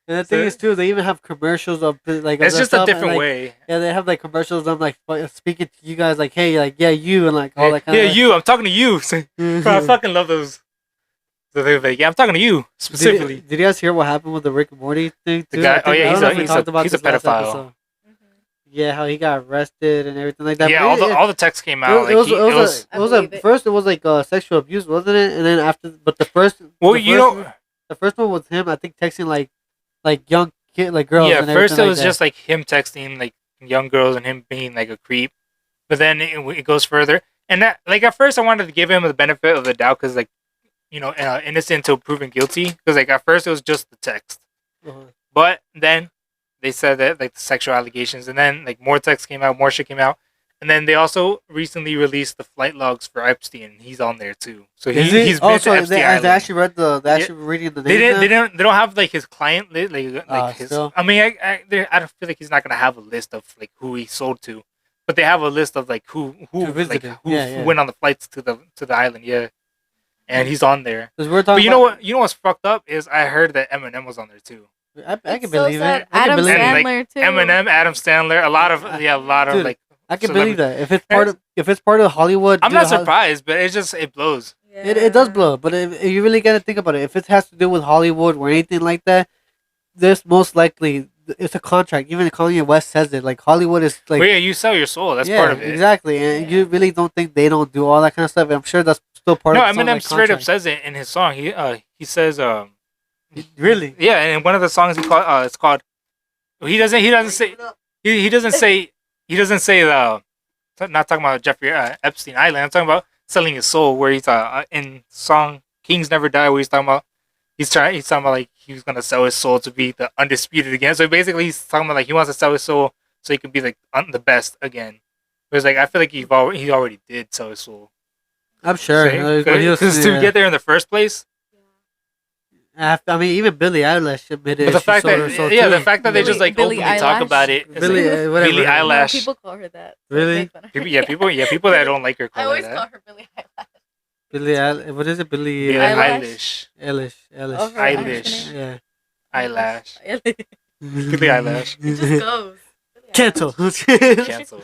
and the thing is too, they even have commercials of like. It's of just a stuff, and, different like, way. Yeah, they have like commercials. I'm like speaking to you guys, like, hey, like, yeah, you, and like all that kind Yeah, of. you. I'm talking to you. So, bro, I fucking love those. So they're like, yeah, I'm talking to you specifically. Did you guys hear what happened with the Rick and Morty thing? The Too? guy- I think- oh, yeah, I don't he's know a- if we he's a- talked about he's a this last pedophile. episode. Yeah, how he got arrested and everything like that. Yeah, But all the text came out. it was, Like, it was, I it was believe a, it. first it was like sexual abuse, wasn't it? And then after, but the first, well, the you first know, one- the first one was him. I think texting like young kid, like girls. yeah. and First, everything it like was that. just like him texting like young girls and him being like a creep. But then it goes further, and that like at first I wanted to give him the benefit of the doubt because like innocent until proven guilty. Because like at first it was just the text, Uh-huh. but then they said that like the sexual allegations, and then like more text came out, more shit came out, and then they also recently released the flight logs for Epstein, and he's on there too. So Is it? he's been to So Epstein they Island. actually read they actually reading the names. They don't have like his client like his. still? I mean, I don't feel like he's not gonna have a list of like who he sold to, but they have a list of like who like visited. who Yeah, yeah. went on the flights to the island. Yeah, and he's on there. Because we're But talking. you know what? You know what's fucked up is I heard that Eminem was on there too. I can It's so believe sad. it. I can Adam believe And, it. like, Sandler too. Eminem, Adam Sandler, a lot of Dude, like. I can celebrity- believe that if it's part of Hollywood. I'm dude, not surprised, but it blows. Yeah. It does blow, but if you really got to think about it, if it has to do with Hollywood or anything like that, this most likely it's a contract. Even Kanye West says it. Like Hollywood is like But yeah, you sell your soul. That's yeah, part of it. exactly. And Yeah. you really don't think they don't do all that kind of stuff. And I'm sure that's still part No, of the song, Eminem like, straight up contract. says it in his song. He says Really. yeah, and in one of the songs it's called. He doesn't say he doesn't say the. Not talking about Jeffrey Epstein Island. I'm talking about selling his soul, where he's in song "Kings Never Die," where he's talking about he's talking about like he was gonna sell his soul to be the undisputed again. So basically, he's talking about like he wants to sell his soul so he can be like the best again. Whereas like I feel like he already did sell his soul. I'm sure. Because to get there in the first place. I mean, even Billie Eilish admitted. But the she fact sold her that soul the too. fact that they just like Billie openly talk Eilish? about it. It's Billie, like, whatever. Billie No, Eilish. people call her that. so Really? I make fun of her. People that don't like her I call her always that. call her Billie Eilish. Billie Eilish. What is it? Billie Billie Eyelash? Eilish. Eilish. Oh, her Eilish. actual name? Yeah. Eyelash. it Billie Eilish. just goes. Cancel. Cancelled.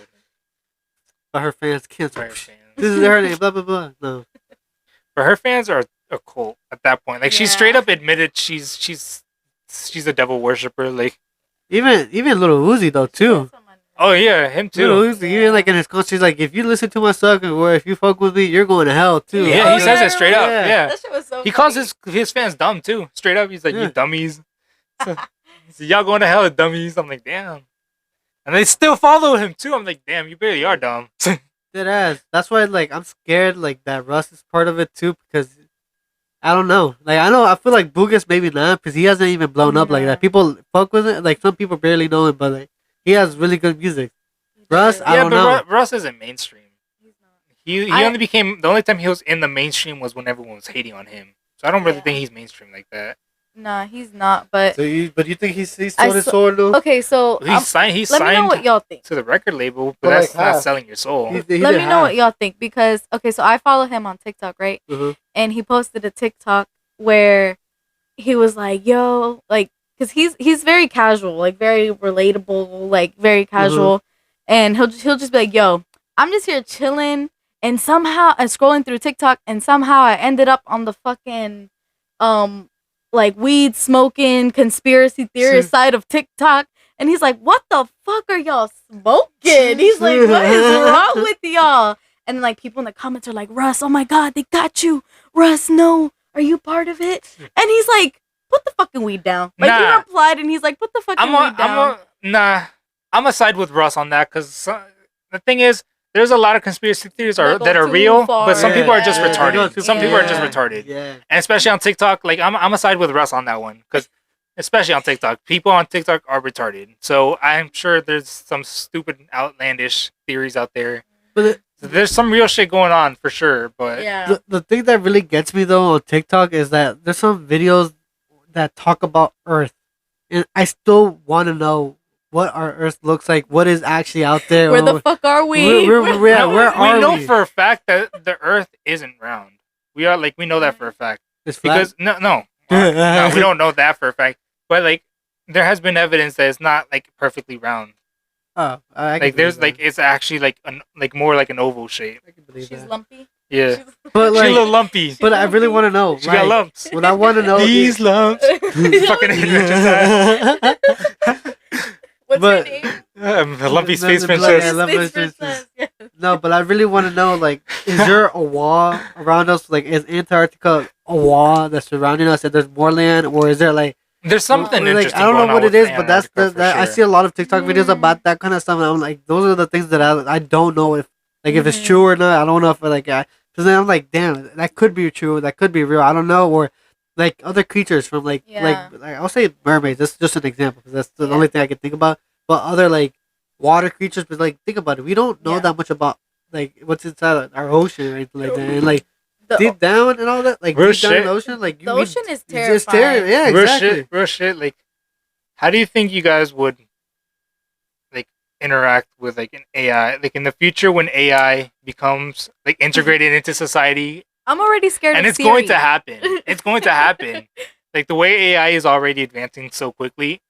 By her fans, For cancel. her fans. This is her name. Blah blah blah. No. For her fans are a cult at that point. Like she Yeah. straight up admitted she's a devil worshiper. Like Even Little Uzi though too. oh yeah, him Little too. Uzi, even like in his concert, he's like, if you listen to my song or if you fuck with me, you're going to hell too. Yeah, Oh, he says yeah, it straight up. yeah. Yeah. That shit was so He calls funny. his fans dumb too. Straight up, he's like, Yeah. "You dummies." So, y'all going to hell, dummies. I'm like, damn. And they still follow him too. I'm like, damn, you really are dumb. Dead ass. That's why like I'm scared like that Russ is part of it too because I don't know. Like I feel like Boogus maybe not because he hasn't even blown up like that. People fuck with it. Like some people barely know him, but like he has really good music. Russ, I yeah, don't but know. Russ isn't mainstream. He's not. He I- only became the only time he was in the mainstream was when everyone was hating on him. So I don't really Yeah. think he's mainstream like that. Nah, he's not. But But you think he's I sold his saw- soul though? okay, so He signed. He let me know what signed y'all think. to the record label, But, but that's like, not half. selling your soul. Let me know what y'all think because okay, so I follow him on TikTok, right? Mhm. And he posted a TikTok where he was like, "Yo, like, cause he's very casual, like very relatable, like very casual." and he'll just be like, "Yo, I'm just here chilling, and somehow I'm scrolling through TikTok, and somehow I ended up on the fucking like weed smoking conspiracy theorist side of TikTok." And he's like, "What the fuck are y'all smoking?" He's like, "What is wrong with y'all?" And like people in the comments are like, "Russ, oh my god, they got you. Russ, no, are you part of it?" And he's like, "Put the fucking weed down." Like he Nah. replied, and he's like, "Put the fucking weed down." I'm a side with Russ on that because the thing is, there's a lot of conspiracy theories They go that are too real, far. but some people are just Yeah. They go retarded. too Some far. people are just Yeah. retarded, Yeah. and especially on TikTok. Like I'm a side with Russ on that one because, especially on TikTok, people on TikTok are retarded. So I'm sure there's some stupid, outlandish theories out there. But There's some real shit going on for sure, but Yeah. the thing that really gets me though on TikTok is that there's some videos that talk about Earth, and I still want to know what our Earth looks like. What is actually out there? Where the fuck are we? Where No, where are we know we? for a fact that the Earth isn't round. We know that for a fact. It's flat? Because no, we don't know that for a fact. But like, there has been evidence that it's not like perfectly round. Oh, I can Like there's believe like it's actually like more like an oval shape. that. I can believe She's that. lumpy. Yeah, But she's a little like, lumpy. but I really want to know. She got like, lumps. What I want to know These is, lumps. Fucking What's But- her name? a lumpy No, space no, princess. yeah, lumpy Space space Princess. Yeah. no, but I really want to know. Like, is there a wall around us? Like, is Antarctica a wall that's surrounding us, and there's more land, or is there like? There's something like, interesting. I don't going know on what it with is, but that's Antarctica for I sure. see a lot of TikTok videos Mm. about that kind of stuff, and I'm like, those are the things that I don't know if if it's Mhm. true or not. I don't know if because then I'm like, damn, that could be true, that could be real. I don't know, or like other creatures from like Yeah. I'll say mermaids. This is just an example because that's the Yeah. only thing I can think about. But other like water creatures, but like think about it, we don't know Yeah. that much about like what's inside our ocean or anything like that, and like The, deep down and all that, like Real deep down in shit. the ocean, like the we- ocean is it's terrifying. terrible. Yeah, real exactly. shit. Real shit. Like, how do you think you guys would like interact with like an AI? Like in the future, when AI becomes like integrated into society, I'm already scared and of it's going Siri. to happen. It's going to happen. Like the way AI is already advancing so quickly,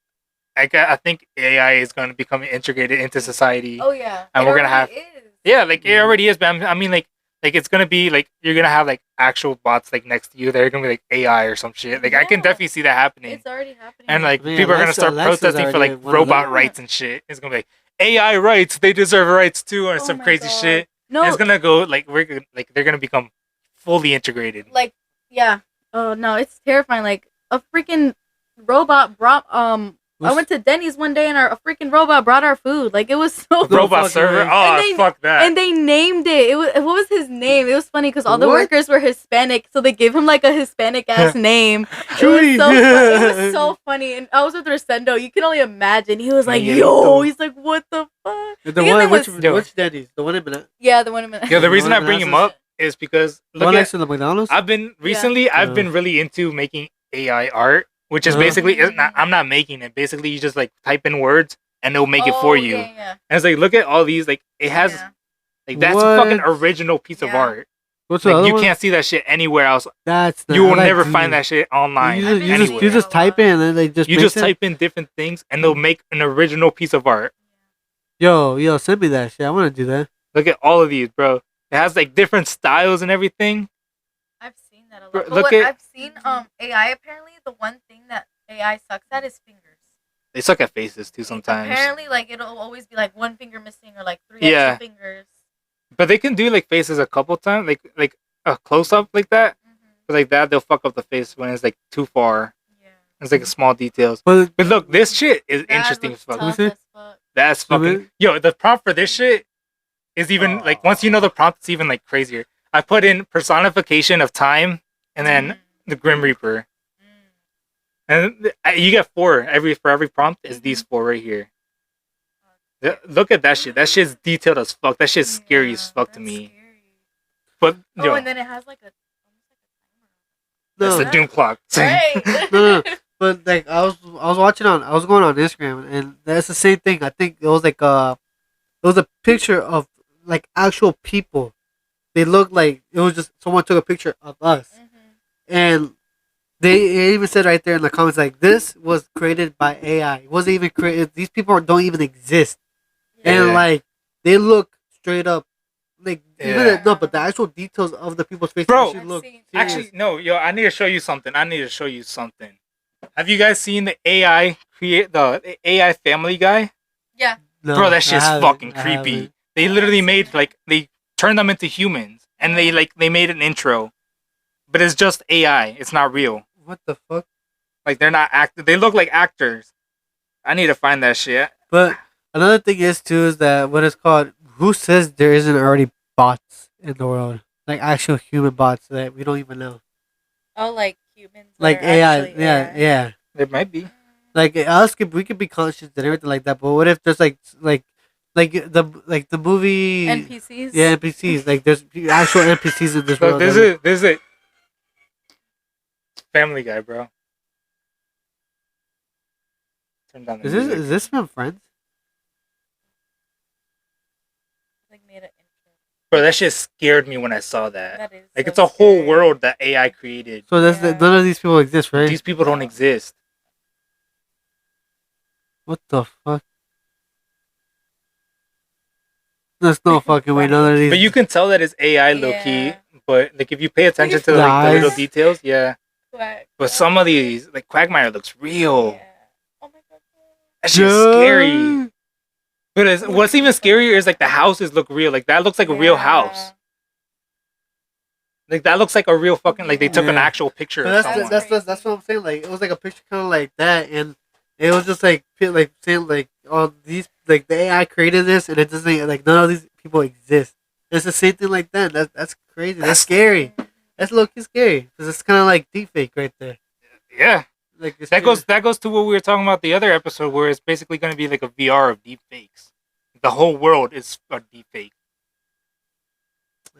I think AI is going to become integrated into society. Oh yeah. And It we're gonna already have- is. Yeah, like it already is. But I mean, like it's gonna be like you're gonna have like actual bots like next to you. They're gonna be like AI or some shit. Like I can Yeah. definitely see that happening. It's already happening. And like I mean, people are gonna Alexa- start Alexa's protesting for already like one of robot them. rights and shit. It's gonna be like AI rights. They deserve rights too, or Oh some my crazy God. shit. No, And it's gonna go like they're gonna become fully integrated. like yeah. Oh no, it's terrifying. Like a freaking robot brought I went to Denny's one day and a freaking robot brought our food. Like it was so No Robot fucking server. way. Oh And they- fuck that. and they named it. It was what was his name? It was funny because all the What? workers were Hispanic, so they gave him like a Hispanic ass name. It was, Chewy. it was so funny. And I was with Rosendo. You can only imagine. He was like, "Yo," he's like, "What the fuck?" The Because one it was- which Denny's? The one in Manhattan? Yeah, the one in Yeah, the The reason I one bring him Manassas? up is because The look one at next to the McDonald's? I've been recently I've Oh. been really into making AI art, which is Uh-huh. basically I'm not making it. Basically, you just like type in words and it'll make it Oh, for you. Yeah, And it's like look at all these like it has yeah. like that's What? a fucking original piece of Yeah. art. What's the Like other you one? can't see that shit anywhere else. That's You will I like never to- find that shit online You just, I've been anywhere. you just type in and then they just You makes just it? type in different things and they'll make an original piece of art. Yo, send me that shit. I want to do that. Look at all of these, bro. It has like different styles and everything. I've seen that a lot. Bro, But look what at- I've seen AI apparently the one thing that AI sucks at is fingers. They suck at faces too sometimes. Apparently, like it'll always be like one finger missing or like three Yeah. extra fingers. But they can do like faces a couple times, like a close up like that. But like that, they'll fuck up the face when it's like too far. Yeah. It's like small details. But But look, this shit is That interesting as looks fuck. tough see? as fuck. That's So fucking maybe- yo. The prompt for this shit is even like once you know the prompt, it's even like crazier. I put in personification of time and then the Grim Reaper, and you get four for every prompt. Is these four right here? Look at that shit. That shit's detailed as fuck. That shit's scary as fuck to that's me. scary. But Oh, yo, and then it has like a. that's no, the Doom clock. Right. no. But like I was going on Instagram and that's the same thing. I think it was like it was a picture of like actual people. They looked like it was just someone took a picture of us, and they even said right there in the comments like this was created by AI. It wasn't even created. These people don't even exist. and Yeah. like they look straight up like Yeah. but the actual details of the people's faces Bro, actually look serious. Actually, no, yo, I need to show you something. Have you guys seen the AI create the AI Family Guy? Yeah. No, Bro, that I shit's haven't, fucking I creepy. haven't. They literally made like they turned them into humans, and they made an intro, but it's just AI. It's not real. What the fuck? Like they're not act. They look like actors. I need to find that shit. But another thing is too is that what it's called. Who says there isn't already bots in the world, like actual human bots that we don't even know, Oh, like humans. that like are AI. actually Yeah, AI. yeah. It might be. Like we could be conscious and everything like that. But what if there's like the movie NPCs. Yeah, NPCs. Like there's actual NPCs in this Look, world. this is it. Family Guy, bro. Turn down the music. Is this from Friends? Like made an intro. Bro, that shit scared me when I saw that. That is Like so it's a whole scary. world that AI created. So Yeah. none of these people exist, right? These people don't exist. What the fuck? There's no fucking way none of these. But you can tell that it's AI low key. Yeah. But like if you pay attention to The like the little eyes. details, yeah. Quack. But some of these, like Quagmire, looks real. Yeah. Oh my god. That shit's scary. But what's even scarier is like the houses look real. Like that looks like a real house. Like that looks like a real fucking like they took an Yeah. actual picture But of someone. that's what I'm saying. Like it was like a picture kind of like that, and it was just like saying like all these like the AI created this, and it doesn't like none of these people exist. It's the same thing like that. That's crazy. That's scary. That's low key scary because it's kind of like deepfake right there. Yeah. Like it's That goes to what we were talking about the other episode where it's basically going to be like a VR of deep fakes. The whole world is a deep fake.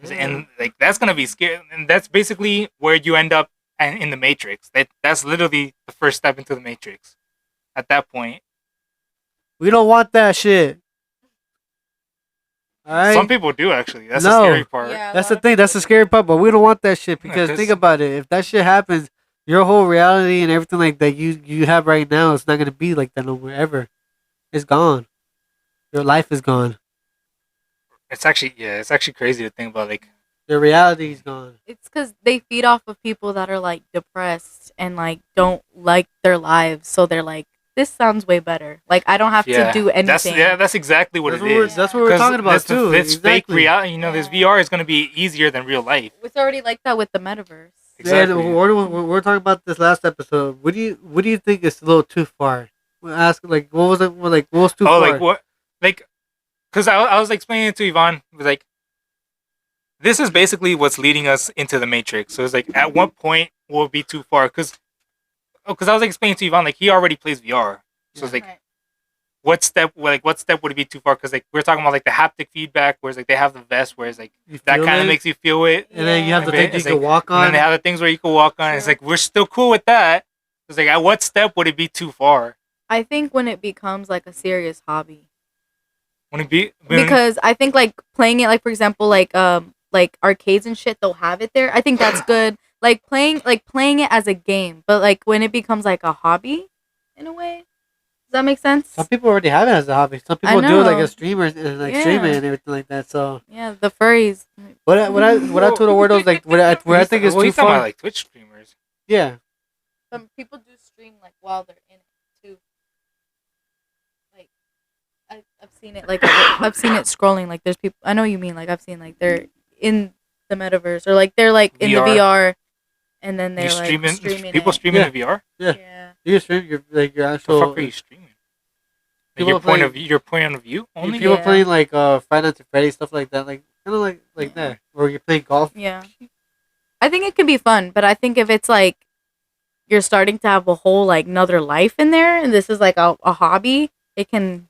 And like that's going to be scary, and that's basically where you end up in the Matrix. That's literally the first step into the Matrix. At that point, we don't want that shit. All right. some people do actually. That's the No. scary part. Yeah, a That's lot the of thing. That's the people scary part. But we don't want that shit because 'cause- think about it. If that shit happens, your whole reality and everything like that you have right now is not gonna be like that no more ever. It's gone. Your life is gone. It's actually crazy to think about. Like, Your reality is gone. It's because they feed off of people that are like depressed and like don't like their lives, so they're like, "This sounds way better. Like I don't have yeah, to do anything." that's exactly what That's it what we're, is. that's what we're 'Cause talking about too. This fake Exactly. reality, this Yeah. VR is going to be easier than real life. It's already like that with the metaverse. Exactly. And we're talking about this last episode. What do you think is a little too far? We ask like what was it? Like what was too Oh, far? like what? Like, because I was explaining it to Yvonne. It was like, this is basically what's leading us into the Matrix. So it's like, at what point will it be too far? Because I was explaining to Yvonne, like, he already plays VR. So it's like, Right. what step would it be too far? Because like we're talking about like the haptic feedback, whereas like they have the vest, whereas like You that feel kind of it? makes you feel it. And then you have the Yeah. thing you It's can like- walk And on. then they have the things where you can walk on. It's True. like we're still cool with that. It's like, at what step would it be too far? I think when it becomes like a serious hobby, When it be because I think like playing it, like for example, like arcades and shit, they'll have it there. I think that's good. Like playing it as a game, but like when it becomes like a hobby, in a way, does that make sense? Some people already have it as a hobby. Some I people do it like know. a streamer and like Yeah. streaming and everything like that. So Yeah, the furries. what I told the word was like where I think is well, too he's talking far. about like Twitch streamers. Yeah. Some people do stream like while they're in it too. Like, I've seen it. Like I've seen it scrolling. Like there's people. I know what you mean. Like I've seen like they're in the metaverse or like they're like in the VR. VR, and then they're You like streaming? streaming. People it. streaming Yeah. in VR? Yeah. You stream your The actual fuck are you streaming? Like People your point of view only? people Yeah. playing like Five Nights at Freddy's stuff like that, like kind of like Yeah. that, or you're playing golf. Yeah. I think it can be fun, but I think if it's like you're starting to have a whole like another life in there, and this is like a hobby, it can.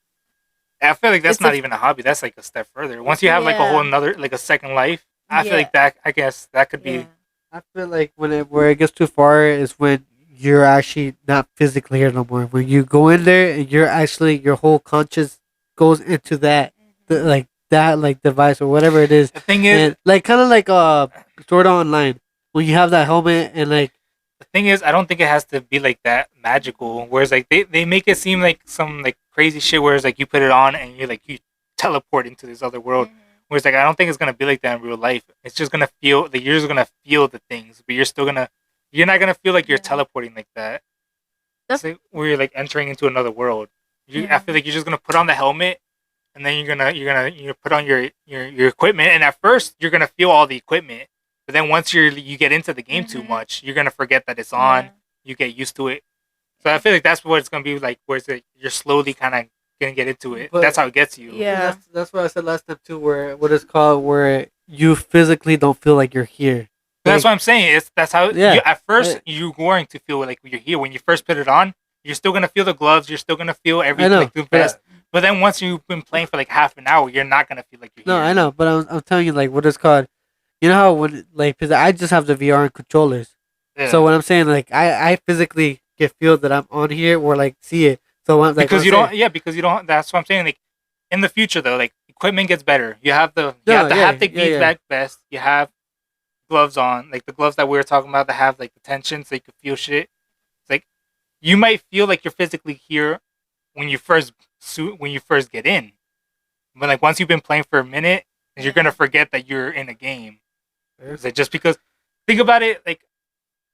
I feel like that's It's not a- even a hobby. That's like a step further. Once you have like a whole Yeah. another like a second life, I feel Yeah. like that. I guess that could be. Yeah. I feel like where it gets too far is when you're actually not physically here no more. When you go in there and you're actually your whole conscious goes into that like device or whatever it is, The thing is, and like kind of like Sword Art Online when you have that helmet and like I don't think it has to be like that magical. Whereas like they make it seem like some like crazy shit. Whereas like you put it on and you teleport into this other world. Whereas like I don't think it's gonna be like that in real life. It's just gonna feel like you're just gonna feel the things, but you're not gonna feel like you're teleporting like that. It's like where you're like entering into another world. I feel like you're just gonna put on the helmet, and then you're gonna put on your equipment, and at first you're gonna feel all the equipment, but then once you get into the game too much, you're gonna forget that it's on. You get used to it. So I feel like that's what it's gonna be like, where it's like you're slowly kind of gonna get into it. But that's how it gets you. Yeah. That's what I said last time too. Where what it's called, where you physically don't feel like you're here. That's what I'm saying. That's how. Yeah. At first, you're going to feel like you're here. When you first put it on, you're still gonna feel the gloves. You're still gonna feel everything like the best. But then once you've been playing for like half an hour, you're not gonna feel like you're here. No, I know, but I'm telling you, like, what it's called. You know how when like, cause I just have the VR and controllers. Yeah. So what I'm saying, like, I physically can feel that I'm on here or like see it. So when, like, because you don't. Yeah, because you don't. That's what I'm saying. Like in the future, though, like equipment gets better. You have the haptic feedback vest. You have gloves on, like the gloves that we were talking about that have like the tension, so you can feel shit. It's like you might feel like you're physically here when you first get in, but like once you've been playing for a minute, you're gonna forget that you're in a game. It's like just because think about it, like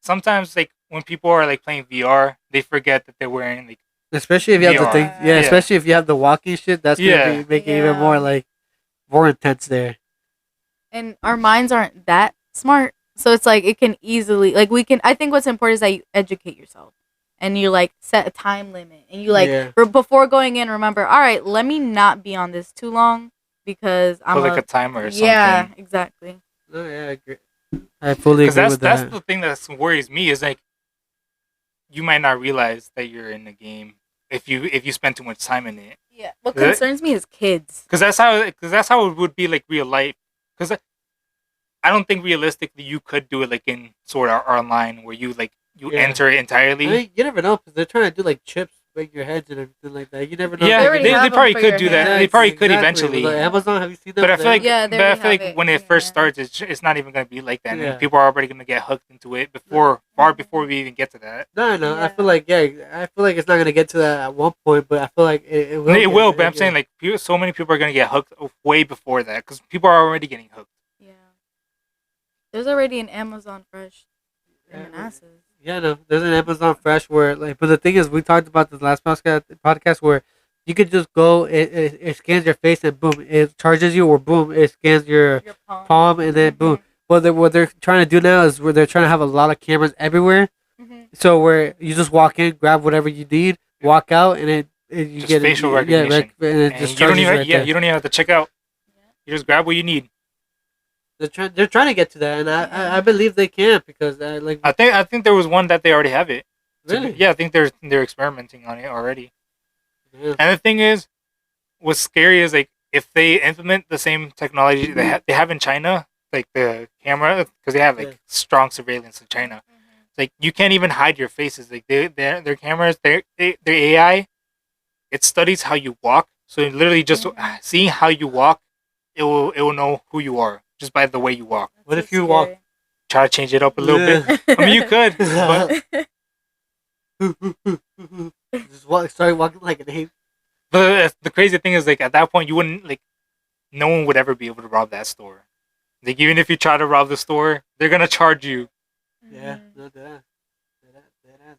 sometimes like when people are like playing VR, they forget that they're wearing like especially if you VR. have the thing, especially if you have the walking shit, that's gonna make it even more intense there. And our minds aren't that smart, so it's like it can easily I think what's important is that you educate yourself and you like set a time limit and you like before going in remember, all right, let me not be on this too long because I'm like a timer or something. Yeah, exactly. Oh yeah, I agree. I fully agree with that. That's the thing that worries me is like you might not realize that you're in the game if you spend too much time in it. Yeah. What concerns me is kids. Because that's how it would be like real life. Because I don't think realistically you could do it like in Sword Art Online where you enter it entirely. I mean, you never know because they're trying to do like chips, make your heads and everything like that. You never know. Yeah, they probably could do that. They probably could eventually. Like Amazon, have you seen that? But I feel like when it first starts, it's not even going to be like that. And people are already going to get hooked into it far before we even get to that. No. I feel like it's not going to get to that at one point, but I feel like it will. It will, but I'm saying like so many people are going to get hooked way before that because people are already getting hooked. Yeah. There's already an Amazon Fresh in Manassas. Yeah, no, there's an Amazon Fresh where like, but the thing is, we talked about this last podcast where you could just go, it scans your face and boom, it charges you, or boom, it scans your palm and then boom. What they're trying to do now is where they're trying to have a lot of cameras everywhere, so where you just walk in, grab whatever you need, walk out, and you just get facial recognition. And it just charges you you don't even have to check out. You just grab what you need. They're trying to get to that, and I believe they can because I think there was one that they already have it. Really? Yeah, I think they're experimenting on it already. Yeah. And the thing is, what's scary is like if they implement the same technology they have in China, like the camera, because they have like strong surveillance in China. It's like you can't even hide your faces. Like their cameras, their AI, it studies how you walk. So literally just seeing how you walk, it will know who you are. Just by the way you walk. What if you walk? Try to change it up a little bit. I mean, you could. But just start walking like an ape. But the crazy thing is, like at that point, you wouldn't no one would ever be able to rob that store. Like even if you try to rob the store, they're gonna charge you. Yeah, no, that.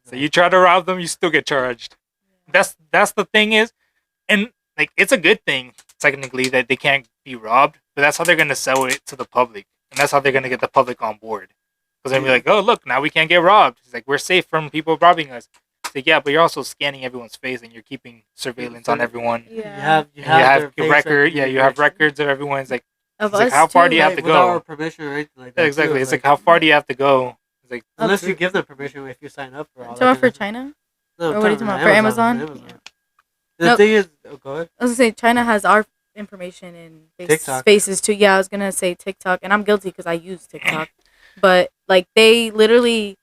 So you try to rob them, you still get charged. That's the thing is, and like it's a good thing technically that they can't be robbed. But that's how they're going to sell it to the public. And that's how they're going to get the public on board. Because they'll be like, oh, look, now we can't get robbed. It's like, we're safe from people robbing us. It's like, yeah, but you're also scanning everyone's face and you're keeping surveillance on everyone. Yeah. You have records of everyone. It's like, how far do you have to go? Without our permission or anything like that. Yeah, exactly. It's like, how far do you have to go? It's like, unless you give them permission if you sign up for all that. Talking about for China? No, or what are you talking about? For Amazon? The thing is, go ahead. I was going to say, China has our information in spaces too. Yeah, I was gonna say TikTok, and I'm guilty because I use TikTok. But like they literally,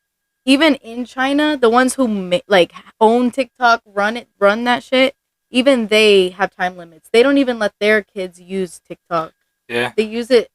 even in China, the ones who own TikTok, run that shit. Even they have time limits. They don't even let their kids use TikTok. Yeah, they use it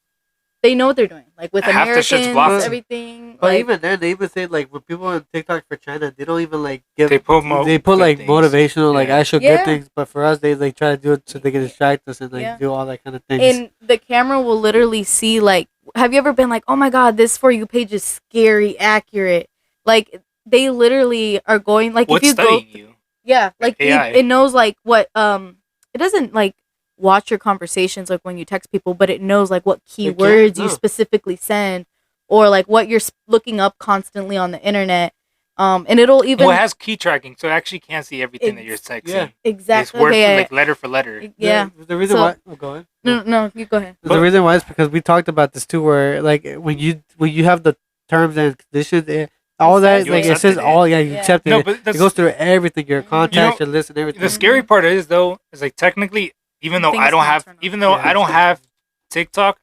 they know what they're doing. Like with Half the shit's Americans, blocked. everything. But like, even then, they even say like when people on TikTok for China, they don't even like give. They put They put good like things. motivational, like Yeah. actual Yeah. good things. But for us, they like try to do it so they can distract us and like Yeah. do all that kind of things. and the camera will literally see like, have you ever been like, oh my god, this For You page is scary accurate? Like they literally are going like What's if you go, studying you? yeah, like AI. it knows like what it doesn't like watch your conversations like when you text people, but it knows like what It keywords can, you no. specifically send or like what you're looking up constantly on the internet. And it'll even Well, it has key tracking, so it actually can see everything that you're texting. Yeah. It's exactly word okay, for, like letter for letter. yeah. The reason So- why. Oh, go ahead. No, you go ahead. The reason why is because we talked about this too, where like when you have the terms and conditions, all that says like it. it says You all you Yeah. accept No, it. but It that's, goes through everything, your contacts, your list, and everything. the scary part is though is like technically, even though Things I don't can have, turn on. even though Yeah. I don't have TikTok,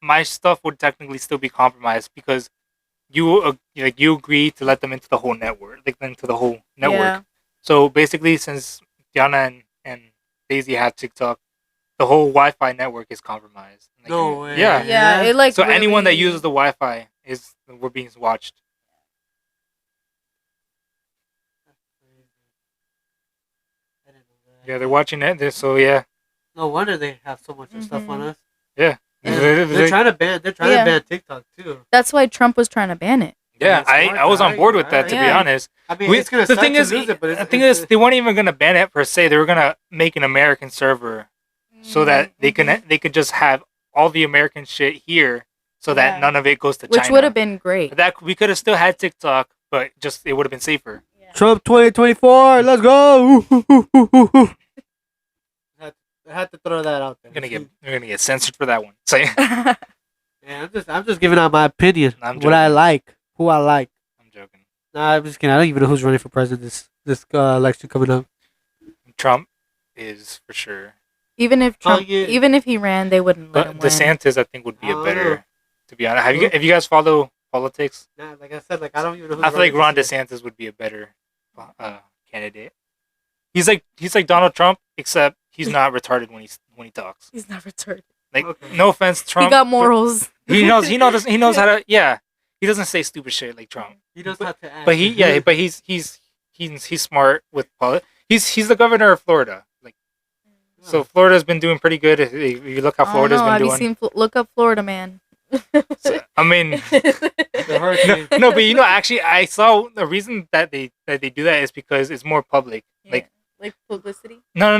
my stuff would technically still be compromised because you agree to let them into the whole network, like into the whole network. Yeah. So basically, since Diana and Daisy have TikTok, the whole Wi-Fi network is compromised. Like, No way. Yeah. Yeah, it like So anyone that really- uses the Wi-Fi we're being watched. Yeah, they're watching it. So yeah, No wonder they have so much stuff on Mhm. us. yeah. They're trying to ban. They're trying Yeah. to ban TikTok too. That's why Trump was trying to ban it. Yeah, That's smart, I was on right? board with that, Right. to be Yeah. honest. I mean, it's gonna the suck thing to is, lose it, but the thing is, they weren't even gonna ban it per se. They were gonna make an American server so that they could just have all the American shit here, so that Yeah. none of it goes to Which China. would have been great. That we could have still had TikTok, but just it would have been safer. Trump 2024. Let's go. I had to throw that out there. We're gonna get censored for that one. So Yeah, I'm just giving out my opinion. I'm What I joking. like, who I like. I'm joking. Nah, I'm just kidding. I don't even know who's running for president this election coming up. Trump is for sure, Even if Oh, Trump, yeah. even if he ran, they wouldn't let but him win. DeSantis I think would be I a don't better. know. To be honest, have you guys follow politics? Nah, like I said, like I don't even know. Who's I feel like running Ron this year. DeSantis would be a better candidate. He's like Donald Trump, except he's not retarded when he talks. He's not retarded. Like Okay. no offense, Trump. He got but morals. He knows how to. Yeah, he doesn't say stupid shit like Trump. He knows how to act. But he's smart with politics. He's the governor of Florida. Like so, Florida's been doing pretty good. If you look how I don't Florida's know. been Have doing. you seen? Look up Florida Man. I mean, The hurricane. no, but actually, I saw the reason that they do that is because it's more public. Like like publicity. no.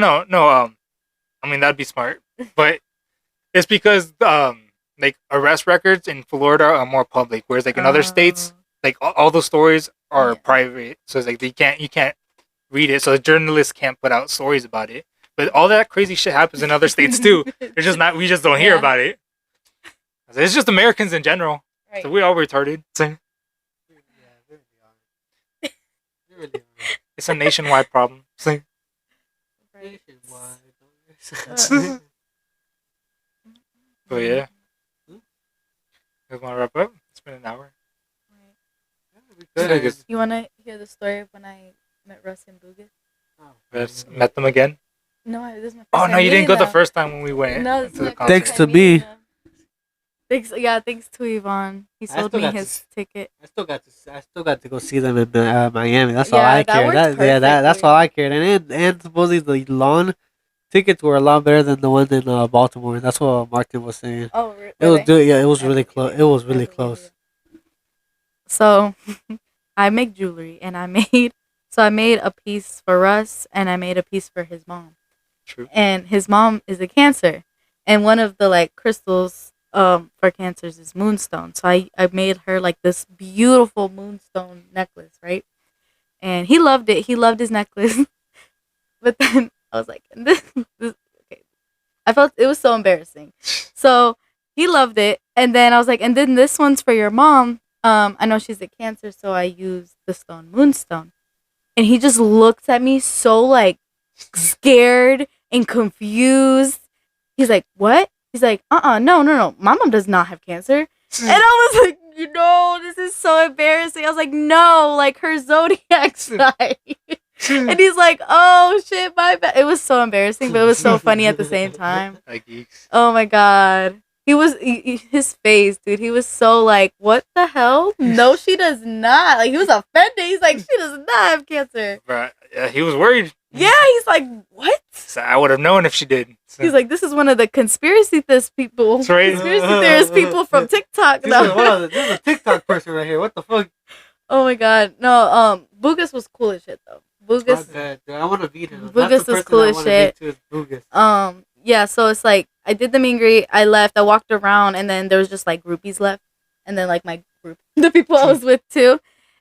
I mean that'd be smart, but it's because like arrest records in Florida are more public, whereas like in other states, like all those stories are Yeah. private. So it's like you can't read it, so the journalists can't put out stories about it. But all that crazy shit happens in other states too. It's just not we just don't hear Yeah. about it. It's just Americans in general. Right. So we all retarded. So Yeah, they really are. They really are. it's a nationwide problem. So, Nationwide. but yeah. You want to wrap up? It's been an hour. I guess You want to hear the story of when I met Russ and Bugas? we just met them again. No, this is my first Oh time no, you didn't meeting go the them. first time when we went No, this to is the my first concert. Thanks time to meeting me. them. Thanks to Yvonne. He I sold still me got his ticket. I still got to go see them in Miami. That's all Yeah, I that cared. works That's perfectly. all I cared. And supposedly the lawn tickets were a lot better than the ones in Baltimore. That's what Martin was saying. Oh, It was really? it was really close. It was really close. So, I make jewelry, and I made a piece for Russ, and I made a piece for his mom. True. And his mom is a Cancer, and one of the like crystals for Cancers is moonstone. So I made her like this beautiful moonstone necklace, right? And he loved it. He loved his necklace. But then I was like, this okay. I felt it was so embarrassing. So he loved it, and then I was like, and then this one's for your mom. I know she's a Cancer, so I used the stone moonstone. And he just looks at me so like scared and confused. He's like, what? He's like, no. My mom does not have Cancer. And I was like, this is so embarrassing. I was like, no, like her zodiac sign. And he's like, oh shit, my bad. It was so embarrassing, but it was so funny at the same time. Like geeks. Oh my god. his face, dude. He was so like, what the hell? No, she does not. Like he was offended. He's like, she does not have cancer. Right. Yeah, he was worried. Yeah, he's like, what? So I would have known if she did. So. He's like, this is one of the conspiracy theorist people. That's right. Conspiracy theorist people from TikTok. He's No. like, wow, this is a TikTok person right here. What the fuck? Oh my god, no. Bugas was cool as shit though. Bugas. Dude, I want to meet him. Bugas That's the was person cool I as wanna shit. meet too, is Bugas. Yeah, so it's like I did the meet and greet, I left, I walked around, and then there was just like groupies left, and then like my group, the people I was with too,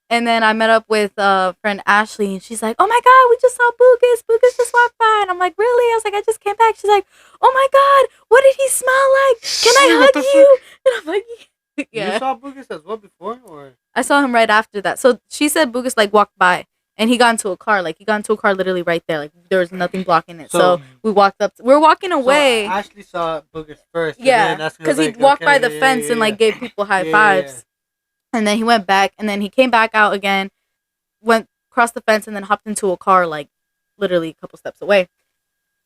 and then I met up with friend Ashley, and she's like, "Oh my god, we just saw Bugas. Bugas just walked by," and I'm like, "Really?" I was like, "I just came back." She's like, "Oh my god, what did he smell like? Can I What hug the you?" And I'm like, "Yeah." You saw Bugas as well before, or? I saw him right after that. So she said Bugas like walked by. And he got into a car. Like, he got into a car literally right there. Like, there was nothing blocking it. So we walked up. We're walking away. So Ashley saw Bugas first. Yeah. Because he walked by the fence and, like, gave people high fives. And then he went back. And then he came back out again. Went across the fence and then hopped into a car, like, literally a couple steps away.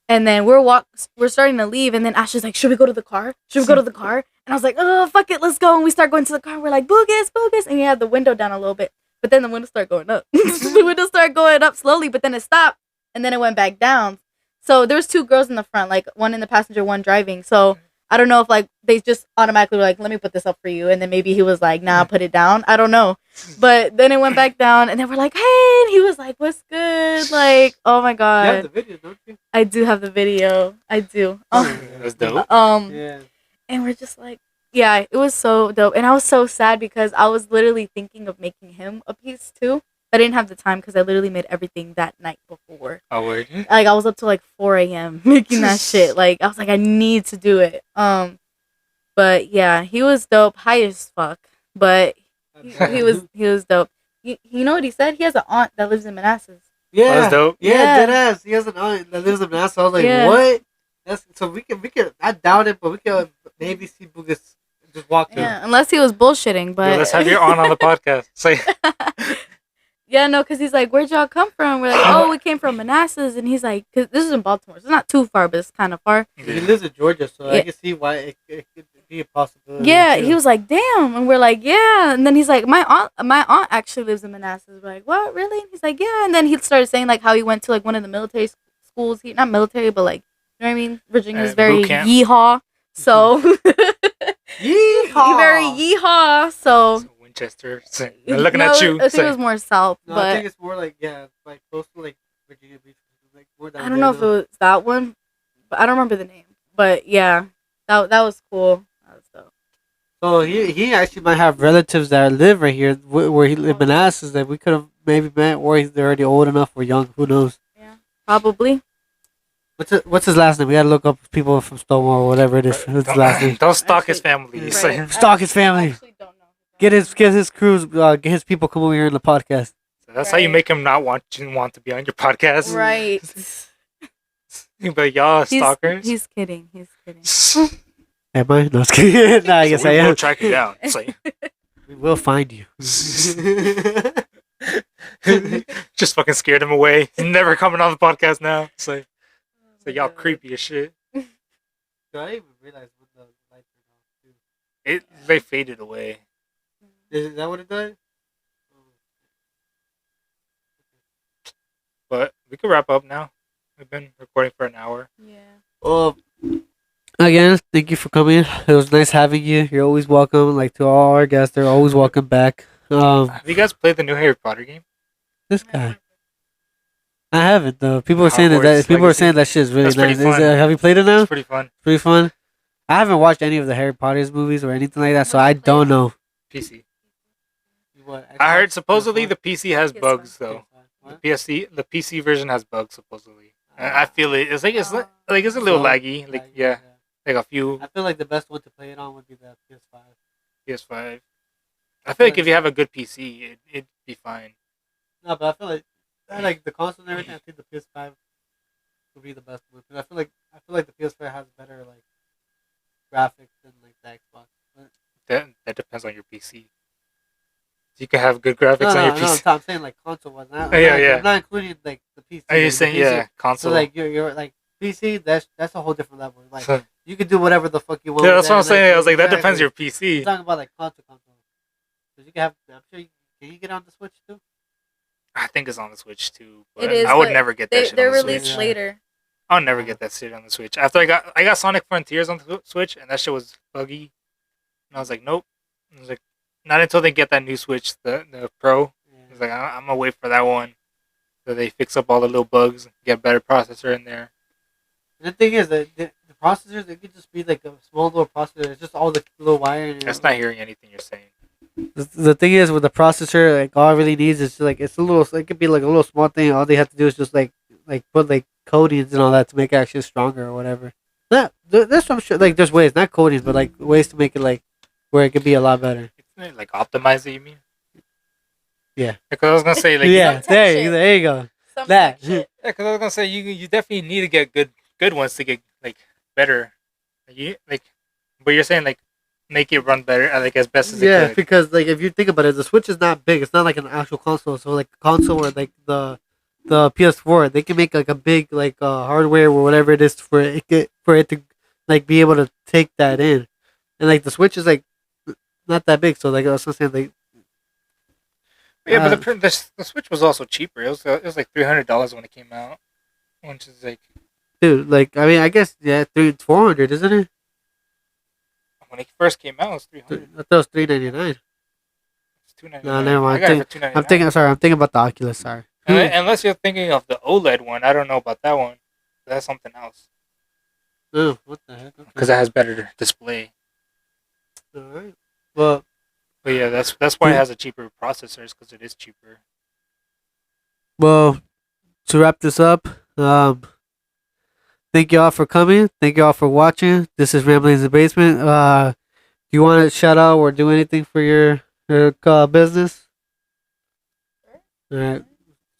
And then we're starting to leave. And then Ashley's like, should we go to the car? Should we go to the car? And I was like, oh, fuck it. Let's go. And we start going to the car. And we're like, Bugas, Bugas. And he had the window down a little bit. But then the windows start going up. The windows start going up slowly, but then it stopped, and then it went back down. So there was two girls in the front, like one in the passenger, one driving. So I don't know if like they just automatically were like, let me put this up for you, and then maybe he was like, nah, put it down. I don't know. But then it went back down, and then we're like, hey, and he was like, what's good? Like, oh my god. You have the video, don't you? I do have the video. I do. That's dope. Yeah. And we're just like, yeah, it was so dope. And I was so sad because I was literally thinking of making him a piece too. I didn't have the time because I literally made everything that night before. Oh, word. Like, I was up till like 4 a.m. making that shit. Like, I was like, I need to do it. But yeah, he was dope, high as fuck. But he was dope. You know what he said? He has an aunt that lives in Manassas. Yeah. That's dope. Yeah, deadass. He has an aunt that lives in Nassau. I was like, Yeah. what? So we can. I doubt it, but we can maybe see Bugas just walk through. Yeah, unless he was bullshitting. But Yo, let's have your aunt on the podcast. Say, yeah, no, because he's like, where'd y'all come from? We're like, oh, we came from Manassas. And he's like, because this is in Baltimore. So it's not too far, but it's kind of far. He lives in Georgia, so I Yeah. can see why it could be a possibility. Yeah, too. he was like, damn. And we're like, yeah. And then he's like, my aunt actually lives in Manassas. We're like, what, really? And he's like, yeah. And then he started saying like how he went to like one of the military schools. Not military, but like, you know what I mean? Virginia's very boot camp. yeehaw. So, Yeehaw! very yeehaw. So, Winchester. Say, they're looking no, at you. I think Say, it was more south, No, I but think it's more like like close to like Virginia Beach. Like more down I don't know if there, it was that one, but I don't remember the name. But yeah, that was cool. That was dope. So he actually might have relatives that live right here where he live in Manassas that we could have maybe met, or they're already old enough or young. Who knows? Yeah, probably. What's his last name? We gotta look up people from Stonewall or whatever it is. What's his last name? don't stalk his family. Say, Stalk his family. I actually don't know. Get his crews. Get his people come over here in the podcast. so that's how you make him not want to be on your podcast. Right. You be like, y'all stalkers. He's kidding. He's kidding. Am I? No, just kidding. Nah, I guess I we am. will track you down. Say, We will find you. just fucking scared him away. He's never coming on the podcast now. Say, y'all creepy as shit. I didn't even realize when the lights are on. They faded away. Is that what it does? But we could wrap up now. We've been recording for an hour. Yeah. Well, again, thank you for coming. It was nice having you. You're always welcome. Like to all our guests, they're always welcome back. Have you guys played the new Harry Potter game? This guy. I haven't though. People are saying that Hogwarts people are Legacy. saying that shit is really That's pretty nice. fun. Have you played it now? It's pretty fun. Pretty fun. I haven't watched any of the Harry Potter's movies or anything like that, so I don't know. PC. What, I heard supposedly the PC has PS1. bugs though. The PC version has bugs supposedly. I feel it. It's it's a little laggy. Like yeah, like a few I feel like the best one to play it on would be the PS5. PS5. I feel like if you have a good PC, it'd be fine. No, but I feel like the console and everything. I think the PS5 would be the best one. 'Cause I feel like the PS5 has better like graphics than like the Xbox. But, That depends on your PC. You can have good graphics no, on your no, PC. I'm saying like console was not. Yeah. I'm not including like the PC. Are you like, the saying PC. yeah, So console? like you're like PC. That's a whole different level. Like You can do whatever the fuck you want. Yeah, with that's what I'm that, saying. I was like, that exactly. depends your I'm PC. talking about like console. 'Cause you can have. I'm sure. Can you get on the Switch too? I think it's on the Switch too, It but is. I would but never get that shit They're on the released Switch. later. I'll never get that shit on the Switch. After I got Sonic Frontiers on the Switch, and that shit was buggy, and I was like, nope. I was like, not until they get that new Switch, the Pro. I was like, I'm gonna wait for that one, so they fix up all the little bugs, get a better processor in there. And the thing is that the processors, it could just be like a small little processor. It's just all the little wire. That's not hearing anything you're saying. The thing is with the processor, like all it really needs is like it's a little. It could be like a little small thing. All they have to do is just like put like coatings and all that to make it actually stronger or whatever. There's some shit like there's ways, not coatings, but like ways to make it like where it could be a lot better. Like optimize it, you mean? Yeah. Because I was gonna say like Yeah, Some tech shit. there you go. Some That. shit. Yeah, because I was gonna say you definitely need to get good ones to get like better. But you're saying like make it run better, like as best as it Yeah, could. because like if you think about it, the Switch is not big. It's not like an actual console. So like console or like the PS4, they can make like a big like hardware or whatever it is for it to like be able to take that in, and like the Switch is like not that big. So like I was saying like Yeah, but the Switch was also cheaper. It was like $300 when it came out, which is like dude, like I mean I guess yeah, 400 isn't it? when it first came out, it was 300. I thought it was 399. It's 299. No, never mind. I got it for 299. I'm thinking. Sorry, I'm thinking about the Oculus. Sorry. Unless you're thinking of the OLED one, I don't know about that one. That's something else Oh, what the heck? because it has better display. All right. Well, But yeah, that's why it has a cheaper processors because it is cheaper. Well, to wrap this up, thank you all for coming. Thank you all for watching. This is Rambling in the Basement. Do you want to shout out or do anything for your business? All right.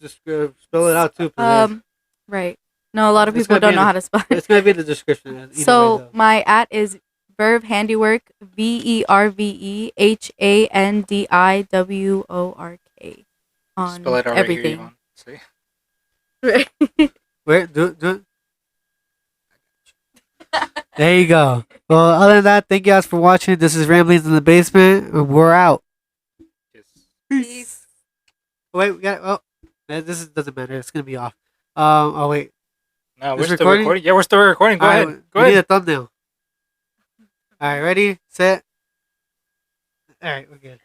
Just spell it out too, please. Right. No, a lot of It's people gonna be don't know in how to spell it. It's gonna be in the description. Either way, So though. my is Verve Handiwork, VerveHandiWork on Spell it already. everything. See? Wait, do it. There you go. Well, other than that, thank you guys for watching. This is Ramblings in the Basement. We're out. Yes. Peace. Wait, we got. Oh, doesn't matter. It's gonna be off. Oh wait. No, we're Is still recording? recording. Yeah, we're still recording. Go ahead. Go We need ahead. a thumbnail. All right, ready, set. All right, we're good.